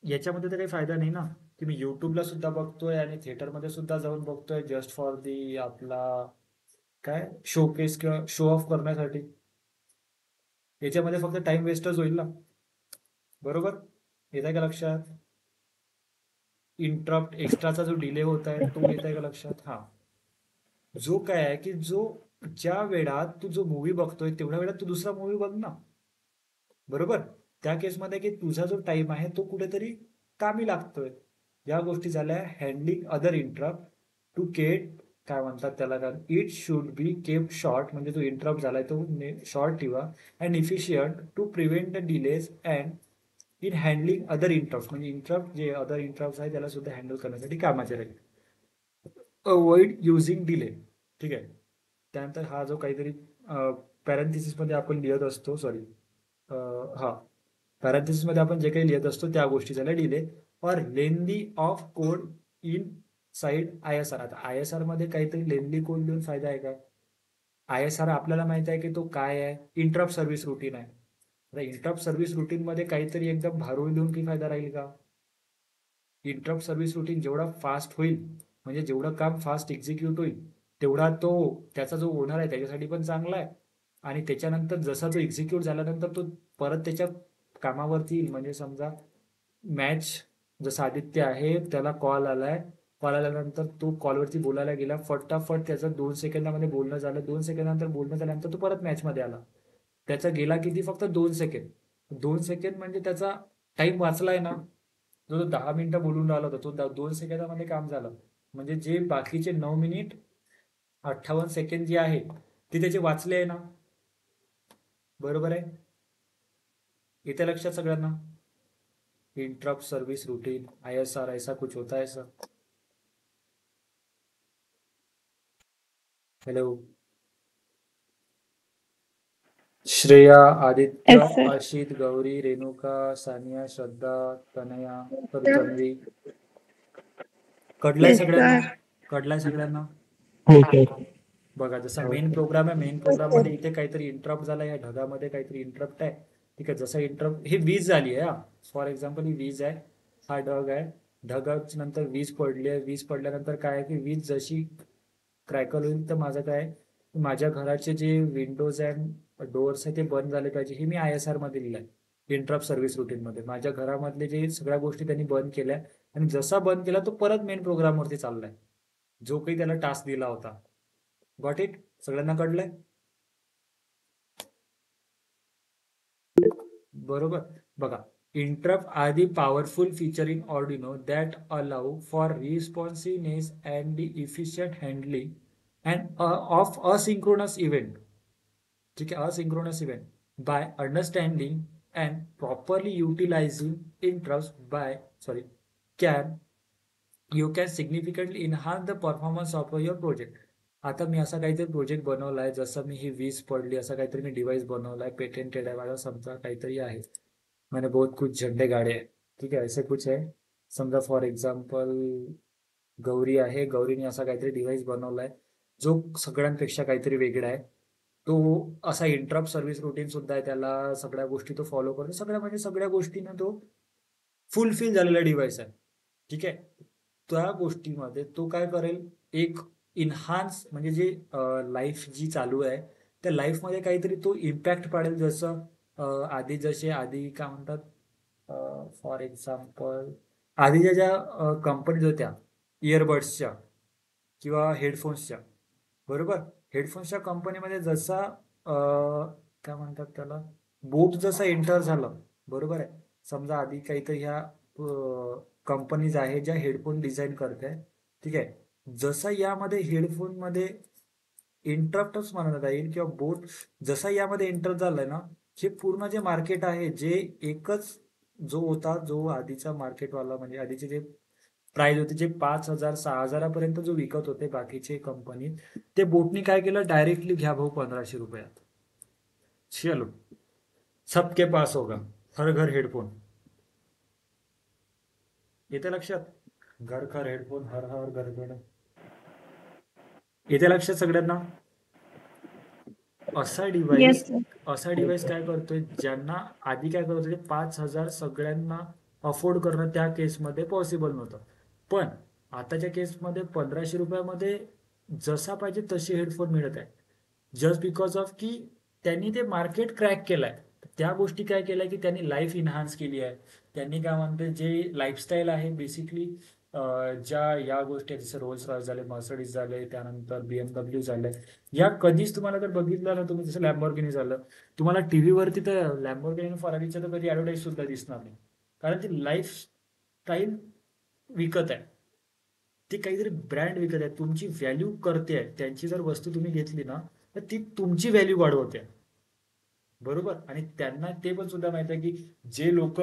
याच्यामध्ये तर काही फायदा नाही ना, की मी युट्यूबला सुद्धा बघतोय आणि थिएटरमध्ये सुद्धा जाऊन बघतोय जस्ट फॉर दी आपला काय शोकेस किंवा शो ऑफ करण्यासाठी. याच्यामध्ये फक्त टाइम वेस्टच होईल ना, बरोबर. येत आहे का लक्षात? इंटरप्ट एक्स्ट्राचा जो डिले होत आहे तो येत आहे का लक्षात? हा, जो काय आहे की जो ज्या वेळात तू जो मूवी बघतोय तेवढ्या वेळात तू दुसरा मूवी बघ ना, बरोबर. त्या केसमध्ये की तुझा जो टाइम आहे तो कुठेतरी कामी लागतोय. या गोष्टी झाल्या handling other interrupt to get, काय म्हणतात त्याला, कारण it should be kept short, म्हणजे जो इंटरप्ट झालाय तो शॉर्ट ठेवा, and efficient to prevent the delays and in handling other interrupt, म्हणजे इंटरप्ट जे अदर इंटरप्ट आहे त्याला सुद्धा हँडल करण्यासाठी कामाचे राहील. अवॉइड युझिंग डिले, ठीक आहे. त्यानंतर हा जो काहीतरी पॅरेंथिसिसमध्ये आपण लिहित असतो, सॉरी, हा, पॅरेंथिसिसमध्ये आपण जे काही लिहित असतो त्या गोष्टी झाल्या डिले, और lengthy of code inside ISR. आता ISR मध्ये काहीतरी लेंदी कोड लिहून फायदा आहे का? ISR आपल्याला माहित आहे की तो काय आहे, इंटरप्ट सर्व्हिस रुटीन आहे. आता इंटरप्ट सर्व्हिस रुटीन मध्ये काहीतरी एकदम भारून लिहून काही फायदा राहील का? इंटरप्ट सर्व्हिस रुटीन जेवढा फास्ट होईल, म्हणजे जेवढं काम फास्ट एक्झिक्यूट होईल, तेवढा तो त्याचा जो ओनर आहे त्याच्यासाठी पण चांगला आहे, आणि त्याच्यानंतर जसा तो एक्झिक्यूट झाल्यानंतर तो परत त्याच्या कामावरती येईल. म्हणजे समजा मॅच, जसं आदित्य आहे त्याला कॉल आलाय, कॉल आल्यानंतर तो कॉलवरती बोलायला गेला, फटाफट त्याचं 2 सेकंदामध्ये बोलणं झालं, 2 सेकंदानंतर बोलणं झाल्यानंतर तो परत मॅचमध्ये आला, त्याचा गेला किती, फक्त 2 सेकंद. 2 सेकंद म्हणजे त्याचा टाइम वाचलाय ना. जो 10 मिनिटं बोलून राहिला होता तो 2 सेकंदामध्ये काम झालं, म्हणजे जे बाकीचे 9 मिनिट 58 सेकंद जे आहे ते त्याचे वाचले आहे ना, बरोबर आहे. येते लक्षात सगळ्यांना? इंटरप्ट सर्विस रूटीन ISR ऐसा कुछ होता है sir? Hello, Shreya, Aditya, Yes, sir. Ashit, Gauri, Renuka, Sania, Shraddha, Tanaya, Tanvi, कळलंय Yes, सगळ्यांना? sir. कळलंय सगळ्यांना? हो सर. बघा, जसं मेन प्रोग्राम आहे, मेन प्रोग्राम मध्ये इथे काहीतरी इंटरप्ट झाला, या ढगामध्ये काहीतरी इंटरप्ट आहे, ठीक आहे. जसं इंटरप्ट, ही वीज झाली आहे, हा फॉर एक्झाम्पल ही वीज आहे, हा ढग आहे, ढगाच्या नंतर वीज पडली आहे, वीज पडल्यानंतर काय आहे की वीज जशी क्रॅकल होईल, तर माझं काय, माझ्या घराचे जे विंडोज अँड डोअर्स आहे ते बंद झाले पाहिजे, हे मी ISR मध्ये लिहिलं आहे. इंटरप्ट सर्व्हिस रुटीन मध्ये माझ्या घरामधले जे सगळ्या गोष्टी त्यांनी बंद केल्या, आणि जसा बंद केला तो परत मेन प्रोग्रामवरती चाललाय, जो काही त्याला टास्क दिला होता. Got it? सगळ्यांना कळलंय? बरोबर. बघा, interrupt are the powerful feature in Arduino that allow for responsiveness and the efficient handling and of asynchronous event. ठीक है, asynchronous event by understanding and properly utilizing interrupts by can you can significantly enhance the performance of your project. आता मी असा काहीतरी project बनवलाय, जसं मी ही वीज पडली असा काहीतरी मी डिव्हाइस बनवलाय, पेटेंटेड आहे माझा समजा काहीतरी आहे, मैंने बहुत कुछ झंडे गाड़े हैं, ठीक है, ऐसे कुछ है. समजा फॉर एक्झाम्पल गौरी आहे, गौरीने असा काहीतरी डिव्हाइस बनवलाय जो सगळ्यांपेक्षा काहीतरी वेगळा आहे, तो असा इंटरप्ट सर्व्हिस रुटीन सुद्धा आहे, त्याला सगळ्या गोष्टी तो फॉलो करतो, सगळ्या म्हणजे सगळ्या गोष्टींना तो फुलफिल झालेला डिव्हाइस आहे, ठीक आहे. त्या गोष्टीमध्ये तो काय करेल, एक इन्हान्स, म्हणजे जे लाईफ जी चालू आहे त्या लाईफमध्ये काहीतरी तो इम्पॅक्ट पाडेल. जसं आधी काय म्हणतात, फॉर एक्झाम्पल आधीच्या ज्या कंपनीज होत्या इयरबड्सच्या किंवा हेडफोन्सच्या, बरोबर, हेडफोन्सच्या कंपनीमध्ये जसा काय म्हणतात त्याला, बोट जसा एंटर झालं, बरोबर आहे. समजा आधी काहीतरी ह्या कंपनीज आहे ज्या हेडफोन डिझाईन करते, ठीक आहे. जसा यामध्ये हेडफोनमध्ये इंटरप्टच म्हणत येईल किंवा बोट जसा यामध्ये एंटर झालाय ना, हे पूर्ण जे मार्केट आहे, जे एकच जो होता, जो आधीचा मार्केटवाला म्हणजे आधीचे जे प्राइस होते, जे 5,000 6,000 जो विकत होते बाकीचे कंपनी, ते बोटनी काय केलं, डायरेक्टली घ्या भाऊ 1,500 रुपयात. चलो, सबके पास होगा हर घर हेडफोन. येते लक्षात? घर घर हेडफोन, हर हर घर घर. येते लक्षात सगळ्यांना? असा डिव्हाइस Yes, sir. असा डिव्हाइस काय करतोय, ज्यांना आधी काय करत होते 5,000 सगळ्यांना अफोर्ड करणं त्या केसमध्ये पॉसिबल नव्हतं. पण आताच्या केसमध्ये 1,500 रुपयामध्ये जसा पाहिजे तसे हेडफोन मिळत आहे. जस्ट बिकॉज ऑफ की त्यांनी ते मार्केट क्रॅक केलंय. त्या गोष्टी काय केल्या की त्यांनी लाईफ इन्हान्स केली आहे. त्यांनी काय म्हणते, जे लाईफस्टाईल आहे बेसिकली, ज्या या गोष्टी आहेत, जसं रोल्स रॉयस झाले, मर्सिडीज झाले, त्यानंतर BMW झाले, या कधीच तुम्हाला जर बघितलं ना तुम्ही, जसं लॅम्बोर्गिनी झालं, तुम्हाला टीव्हीवरती तर लॅम्बोर्गिनी आणि फरारीचं तर कधी ॲडव्हर्टाईज सुद्धा दिसणार नाही. कारण ती लाईफ स्टाईल विकत आहे, ती काहीतरी ब्रँड विकत आहे, तुमची व्हॅल्यू करते आहे. त्यांची जर वस्तू तुम्ही घेतली ना, तर ती तुमची व्हॅल्यू वाढवते, बरोबर. आणि त्यांना ते पण सुद्धा माहिती आहे की जे लोक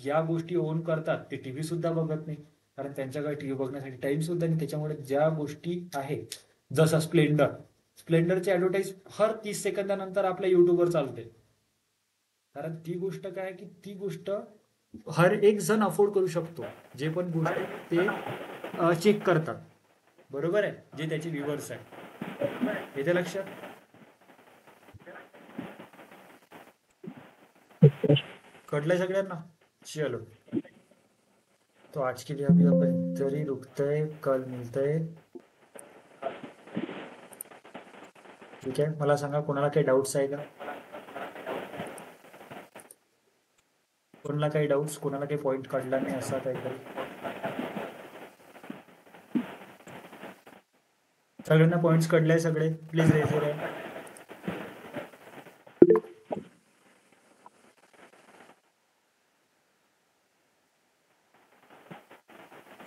या गोष्टी ओन करतात ते टीव्ही सुद्धा बघत नाही, कारण त्यांच्याकडे टीव्ही बघण्यासाठी टाइम सुद्धा नाही. त्याच्यामुळे ज्या गोष्टी आहे, जसं स्प्लेंडरची ॲडव्हर्टाईज हर 30 सेकंदानंतर आपल्या युट्यूबवर चालते. कारण ती गोष्ट काय आहे की ती गोष्ट हर एक जण अफोर्ड करू शकतो, जे पण गोष्टी ते चेक करतात, बरोबर आहे, जे त्याचे व्ह्युअर्स आहे. येते लक्षात? कळलंय सगळ्यांना? चलो, तो आज के लिए अभी अपन इधर ही रुकते हैं, कल मिलते हैं. ठीक आहे. मला सांगा, कोणाला काही डाऊट्स आहे का? कोणाला काही डाऊट्स, कोणाला काही पॉईंट काढला नाही असा काहीतरी? सगळ्यांना पॉईंट्स कळले सगळे? Please raise your hand.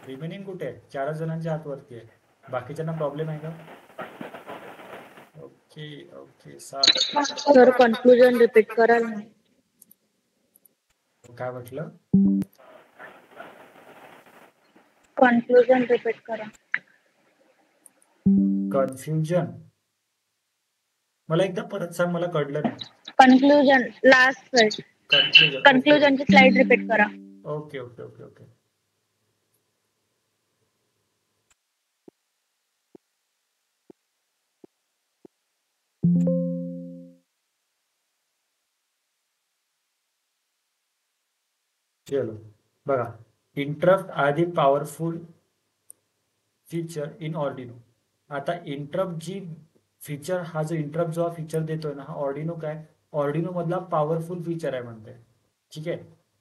Remaining कुठे आहे? 4 जणांच्या हातवरती आहे. बाकीच्यांना प्रॉब्लेम आहे का? Okay okay. Sir conclusion repeat कराल ना? काय म्हटलं? Conclusion repeat करा. कन्फ्युजन? मला एकदा परत सांग, मला कळलं नाही. Conclusion last slide. Confusion. Conclusion ची slide repeat करा. Okay okay okay okay. चलो बघा, इंटरप्ट आधी पॉवरफुल फीचर इन ऑर्डिनो. आता इंटरप्ट जी फीचर, हा जो इंटरप्ट जो फीचर देतोय ना, हा ऑर्डिनो काय, ऑर्डिनो मधला पॉवरफुल फीचर आहे म्हणते. ठीक आहे,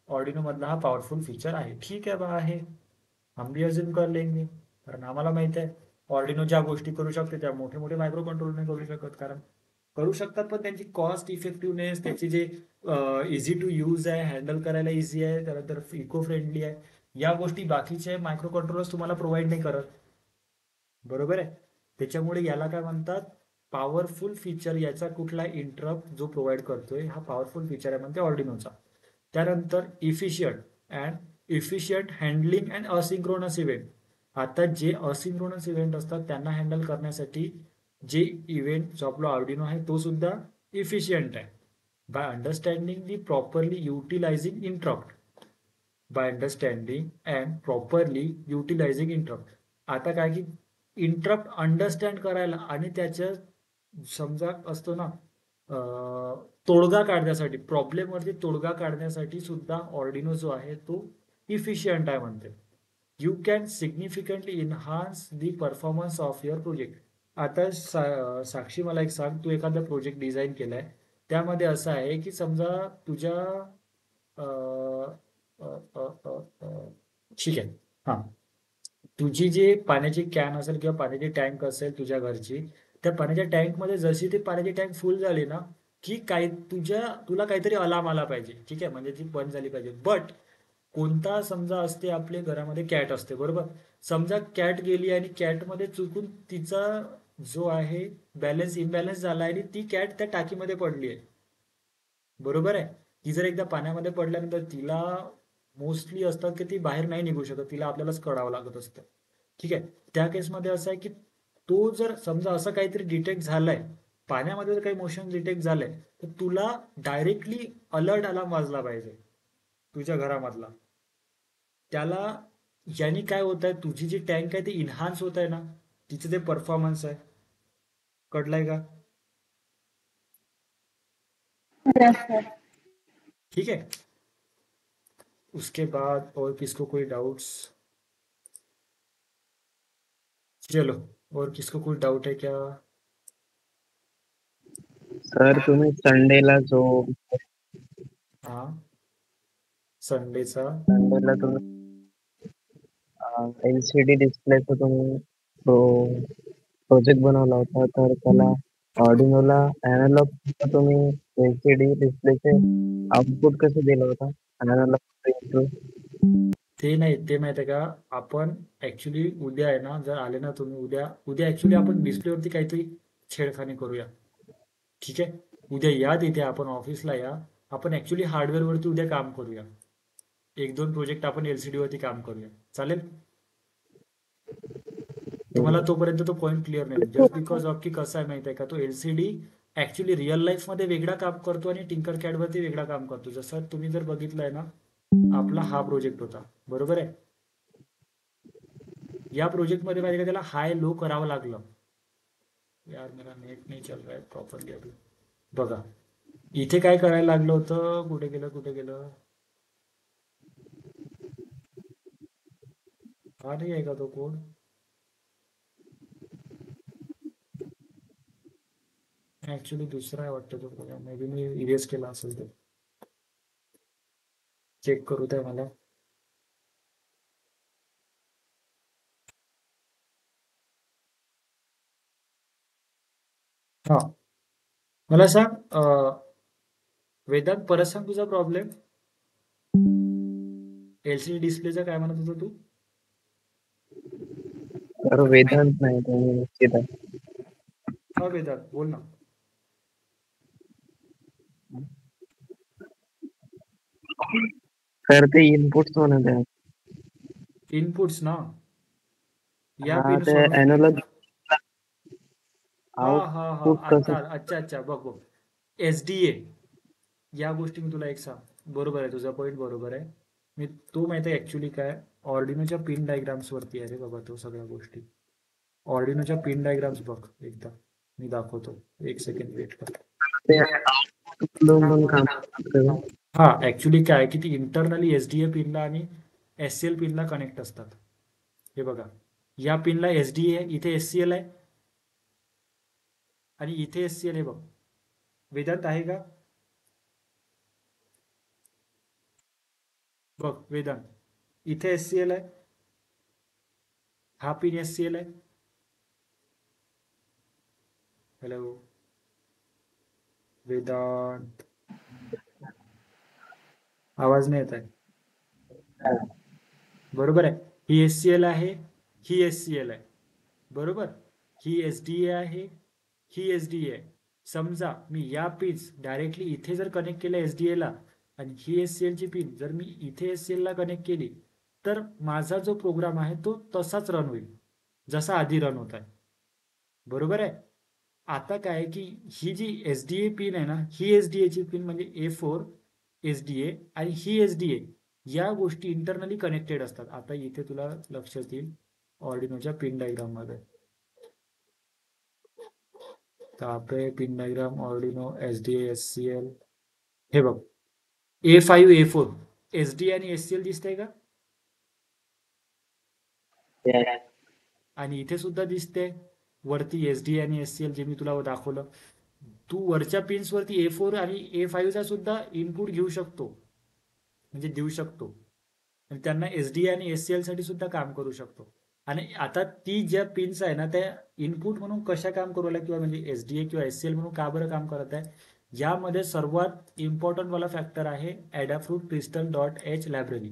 ऑर्डिनो मधला हा पॉवरफुल फीचर आहे. ठीक आहे बा, आहे, हम भी अज्यूम कर लेंगे, कारण आम्हाला माहित आहे ऑर्डिनो ज्या गोष्टी करू शकते त्या मोठे मोठे मायक्रो कंट्रोलर नाही करू शकत. कारण करू शकतात, पण त्यांची कॉस्ट इफेक्टिव्हनेस, त्याची जे इझी टू यूज आहे, हँडल करायला इझी आहे, त्यानंतर इको फ्रेंडली आहे, या गोष्टी बाकीचे मायक्रो कंट्रोलर्स तुम्हाला प्रोव्हाइड नाही करत, बरोबर आहे. त्याच्यामुळे याला काय म्हणतात, पॉवरफुल फीचर. याचा कुठला इंटरप्ट जो प्रोव्हाइड करतोय हा पॉवरफुल फीचर आहे म्हणते ऑर्डिनोचा. त्यानंतर efficient handling and asynchronous event. आता जे असिंक्रोनस इव्हेंट असतात त्यांना हँडल करण्यासाठी जे इव्हेंट जो आपला ऑर्डिनो आहे तो सुद्धा इफिशियंट आहे. By understanding the properly utilizing interrupt. By understanding and properly utilizing interrupt. आता काय की इंटरप्ट अंडरस्टँड करायला आणि त्याच्या समजा असतो ना तोडगा काढण्यासाठी, प्रॉब्लेमवरती तोडगा काढण्यासाठी सुद्धा ऑर्डिनो जो आहे तो इफिशियंट आहे म्हणते. You can significantly enhance the performance of your project. आता साक्षी, मला एक सांग, तू एखादा प्रोजेक्ट डिझाईन केलाय, त्यामध्ये असं आहे की समजा तुझ्या ठीक आहे, हां, तुझी जी पाण्याची कॅन असेल किंवा पाण्याची टँक असेल तुझ्या घरची, त्या पाण्याच्या टँकमध्ये जशी ती पाण्याची टँक फुल झाली ना की काही तुला काहीतरी अलार्म आला पाहिजे, ठीक आहे, म्हणजे ती बंद झाली पाहिजे. बट कोणता समजा असते आपल्या घरामध्ये कॅट असते, बरोबर. समजा कॅट गेली आणि कॅटमध्ये चुकून तिचा जो आहे बॅलन्स इम्बॅलन्स झाला आणि ती कॅट त्या टाकीमध्ये पडली आहे, बरोबर आहे. ती जर एकदा पाण्यामध्ये पडल्यानंतर तिला मोस्टली असतात की ती बाहेर नाही निघू शकत, तिला आपल्यालाच कळावं लागत असतं, ठीक आहे. त्या केसमध्ये असं आहे की तो जर समजा असं काहीतरी डिटेक्ट झालंय, पाण्यामध्ये जर काही मोशन डिटेक्ट झालंय, तर तुला डायरेक्टली अलर्ट अलार्म वाजला पाहिजे तुझ्या घरामधला. त्याला याने काय होत आहे, तुझी जी टँक आहे ती इन्हान्स होत आहे ना, तिचं ते परफॉर्मन्स आहे. कळलंय का? Yes sir. ठीक है. उसके बाद और किसको कोई डाउट्स? चलो, और किसको कोई डाउट है क्या? सर तुम्ही संडेला हाँ, संडेचा तुम्ही LCD डिस्प्लेचा तुम्ही प्रोजेक्ट बनवला होता, तर त्याला ऑर्डिनोला अॅनालॉग तुम्ही LCD डिस्प्लेचे आउटपुट कसं दिलं होतं अॅनालॉग? ते नाही, ते माहिती आहे का, आपण ऍक्च्युली उद्या आहे ना, जर आले ना तुम्ही उद्या उद्या ऍक्च्युली आपण डिस्प्लेवरती काहीतरी छेडखानी करूया, ठीक आहे. उद्या या तिथे, आपण ऑफिसला या, आपण ऍक्च्युली हार्डवेअरवरती उद्या काम करूया. 1-2 प्रोजेक्ट आपण LCD वरती काम करूया, चालेल. तुम्हाला तोपर्यंत तो पॉईंट क्लिअर नाही, जस्ट बिकॉज ऑफ की कसं आहे माहिती आहे का, तो LCD ऍक्च्युली रिअल लाईफ मध्ये वेगळा काम करतो आणि टिंकर कॅड वरती वेगळा काम करतो. जसं तुम्ही जर बघितलंय ना, आपला हा प्रोजेक्ट होता, बरोबर आहे. या प्रोजेक्ट मध्ये माहिती आहे का, त्याला हाय लो करावं लागलं. यार मेरा नेट नाही चल रहा है प्रॉपरली अभी. बघा इथे काय करायला लागलं होतं, कुठे गेलं, हा नाही आहे का तो कोड? ऍक्च्युली दुसरा आहे वाटतं तो code, may be me erase केला असेल तो. चेक करू द्या मला. हा, मला सांग वेदांत, परत सांग तुझा प्रॉब्लेम. LCD डिस्प्लेचा काय म्हणत होता तू? तर वेदांत नाही, तुम्ही निश्चित आहे. हा वेदांत, बोल ना. तर ते इनपुट्स म्हणत आहे. इनपुट्स ना, या हा, पिन ते सोडून. अॅनालॉग हा हा हा, आउटपुट आता कसं? अच्छा, बघ SDA, या गोष्टी मी तुला एक सांग, बरोबर आहे तुझा पॉईंट, बरोबर आहे. मी तो माहिती आहे ऍक्च्युली काय, ऑर्डिनोच्या पिन डायग्राम्स वरती आहे रे बाबा तो सगळ्या गोष्टी. ऑर्डिनोच्या पिन डायग्राम्स बघ एकदा, मी दाखवतो, एक सेकंड वेट कर. ते आउटपुट पण काम करतं. हा, ऍक्च्युली काय आहे की ती इंटरनली SDA पिनला आणि SCL पिनला कनेक्ट असतात. हे बघा, या पिनला SDA आहे, इथे SCL आहे आणि इथे SCL आहे बघ. वेदांत आहे का? बघ वेदांत, इथे SCL आहे, हा पिन SCL आहे. हॅलो वेदांत, आवाज नाही येत आहे. बरोबर आहे, ही SCL आहे, ही SCL आहे, बरोबर. ही SDA आहे, ही SDA आहे. समजा मी या पिन्स डायरेक्टली इथे जर कनेक्ट केल्या SDA ला, आणि ही SCL ची पिन जर मी इथे SCL ला कनेक्ट केली, तर माझा जो प्रोग्राम आहे तो तसाच रन होईल जसा आधी रन होत आहे, बरोबर आहे. आता काय आहे की ही जी SDA पिन आहे ना, ही SDA ची पिन म्हणजे A4 SDA आणि ही SDA, या गोष्टी इंटरनली कनेक्टेड असतात. आता इथे तुला लक्षात येईल ऑर्डिनोच्या पिन डायग्राम मध्ये, तर pin diagram Arduino SDA SCL, हे बघ A5 A4 SDA आणि SCL दिसतंय का? आणि इथे सुद्धा दिसते वरती SDA आणि SCL, जे मी तुला दाखवलं. तू वरच्या पिन्स वरती A4 आणि A5 चा सुद्धा इनपुट घेऊ शकतो, म्हणजे देऊ शकतो, आणि त्यांना SDA आणि SCL साठी सुद्धा काम करू शकतो. आणि आता ती ज्या पिन्स आहे ना त्या इनपुट म्हणून कशा काम करू लागल्या किंवा म्हणजे एसडीए किंवा एससीएल म्हणून का बरं काम करत आहे यामध्ये सर्वात इम्पॉर्टंट वाला फॅक्टर आहे ॲडाफ्रूट क्रिस्टल डॉट एच लायब्ररी.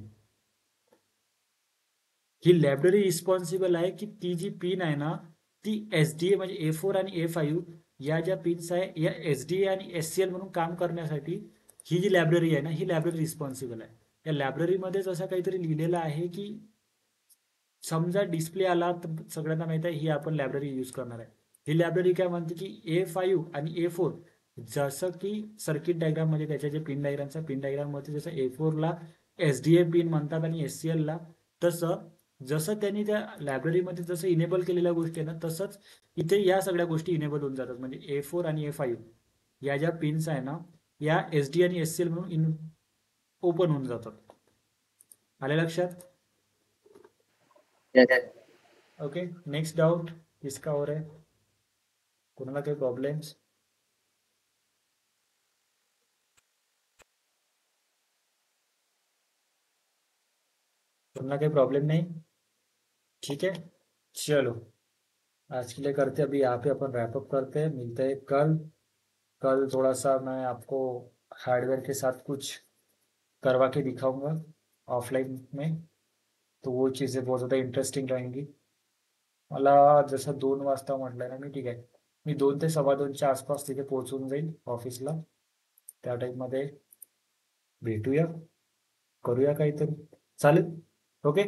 ही लायब्ररी रिस्पॉन्सिबल आहे की ती जी पिन आहे ना ती एसडीए म्हणजे A4 आणि A5 या ज्या पिन्स आहे या एसडीए आणि एससीएल म्हणून काम करण्यासाठी ही जी लायब्ररी आहे ना ही लायब्ररी रिस्पॉन्सिबल आहे. या लायब्ररीमध्येच असं काहीतरी लिहिलेलं आहे की समजा डिस्प्ले आला तर सगळ्यांना माहित आहे ही आपण लायब्ररी यूज करणार आहे. ही लायब्ररी काय म्हणते की A5 आणि A4 जसं की सर्किट डायग्राम मध्ये त्याच्या जे पिन डायग्राम मध्ये जसं A4 ला एसडीए पिन म्हणतात आणि एससीएल ला तसं जसं त्यांनी त्या लायब्ररीमध्ये जसं इनेबल केलेल्या गोष्टी आहे ना तसंच इथे या सगळ्या गोष्टी इनेबल होऊन जातात. म्हणजे A4 आणि A5 या ज्या पिन्स आहे ना या एसडी आणि एससीएल म्हणून ओपन होऊन जातात. आले लक्षात? ओके, नेक्स्ट डाउट किसका हो रहा है? कोणाला काही प्रॉब्लेम्स? कोणाला काही प्रॉब्लम नहीं? ठीक है, चलो आज के लिए करते हैं, अभी यहाँ पे अपन रैपअप करते हैं, मिलते हैं कल. कल थोड़ा सा मैं आपको हार्डवेयर के साथ कुछ करवा के दिखाऊंगा ऑफलाइन में, तो वो चीज़ें बहुत ज़्यादा इंटरेस्टिंग रहेंगी. मला जसं 2 वाजता म्हटलं ना मी, ठीक आहे, मी 2 ते 2:15च्या आसपास तिथे पोहोचून जाईल ऑफिसला. त्या टाईममध्ये भेटूया, करूया काहीतरी. चालेल? ओके.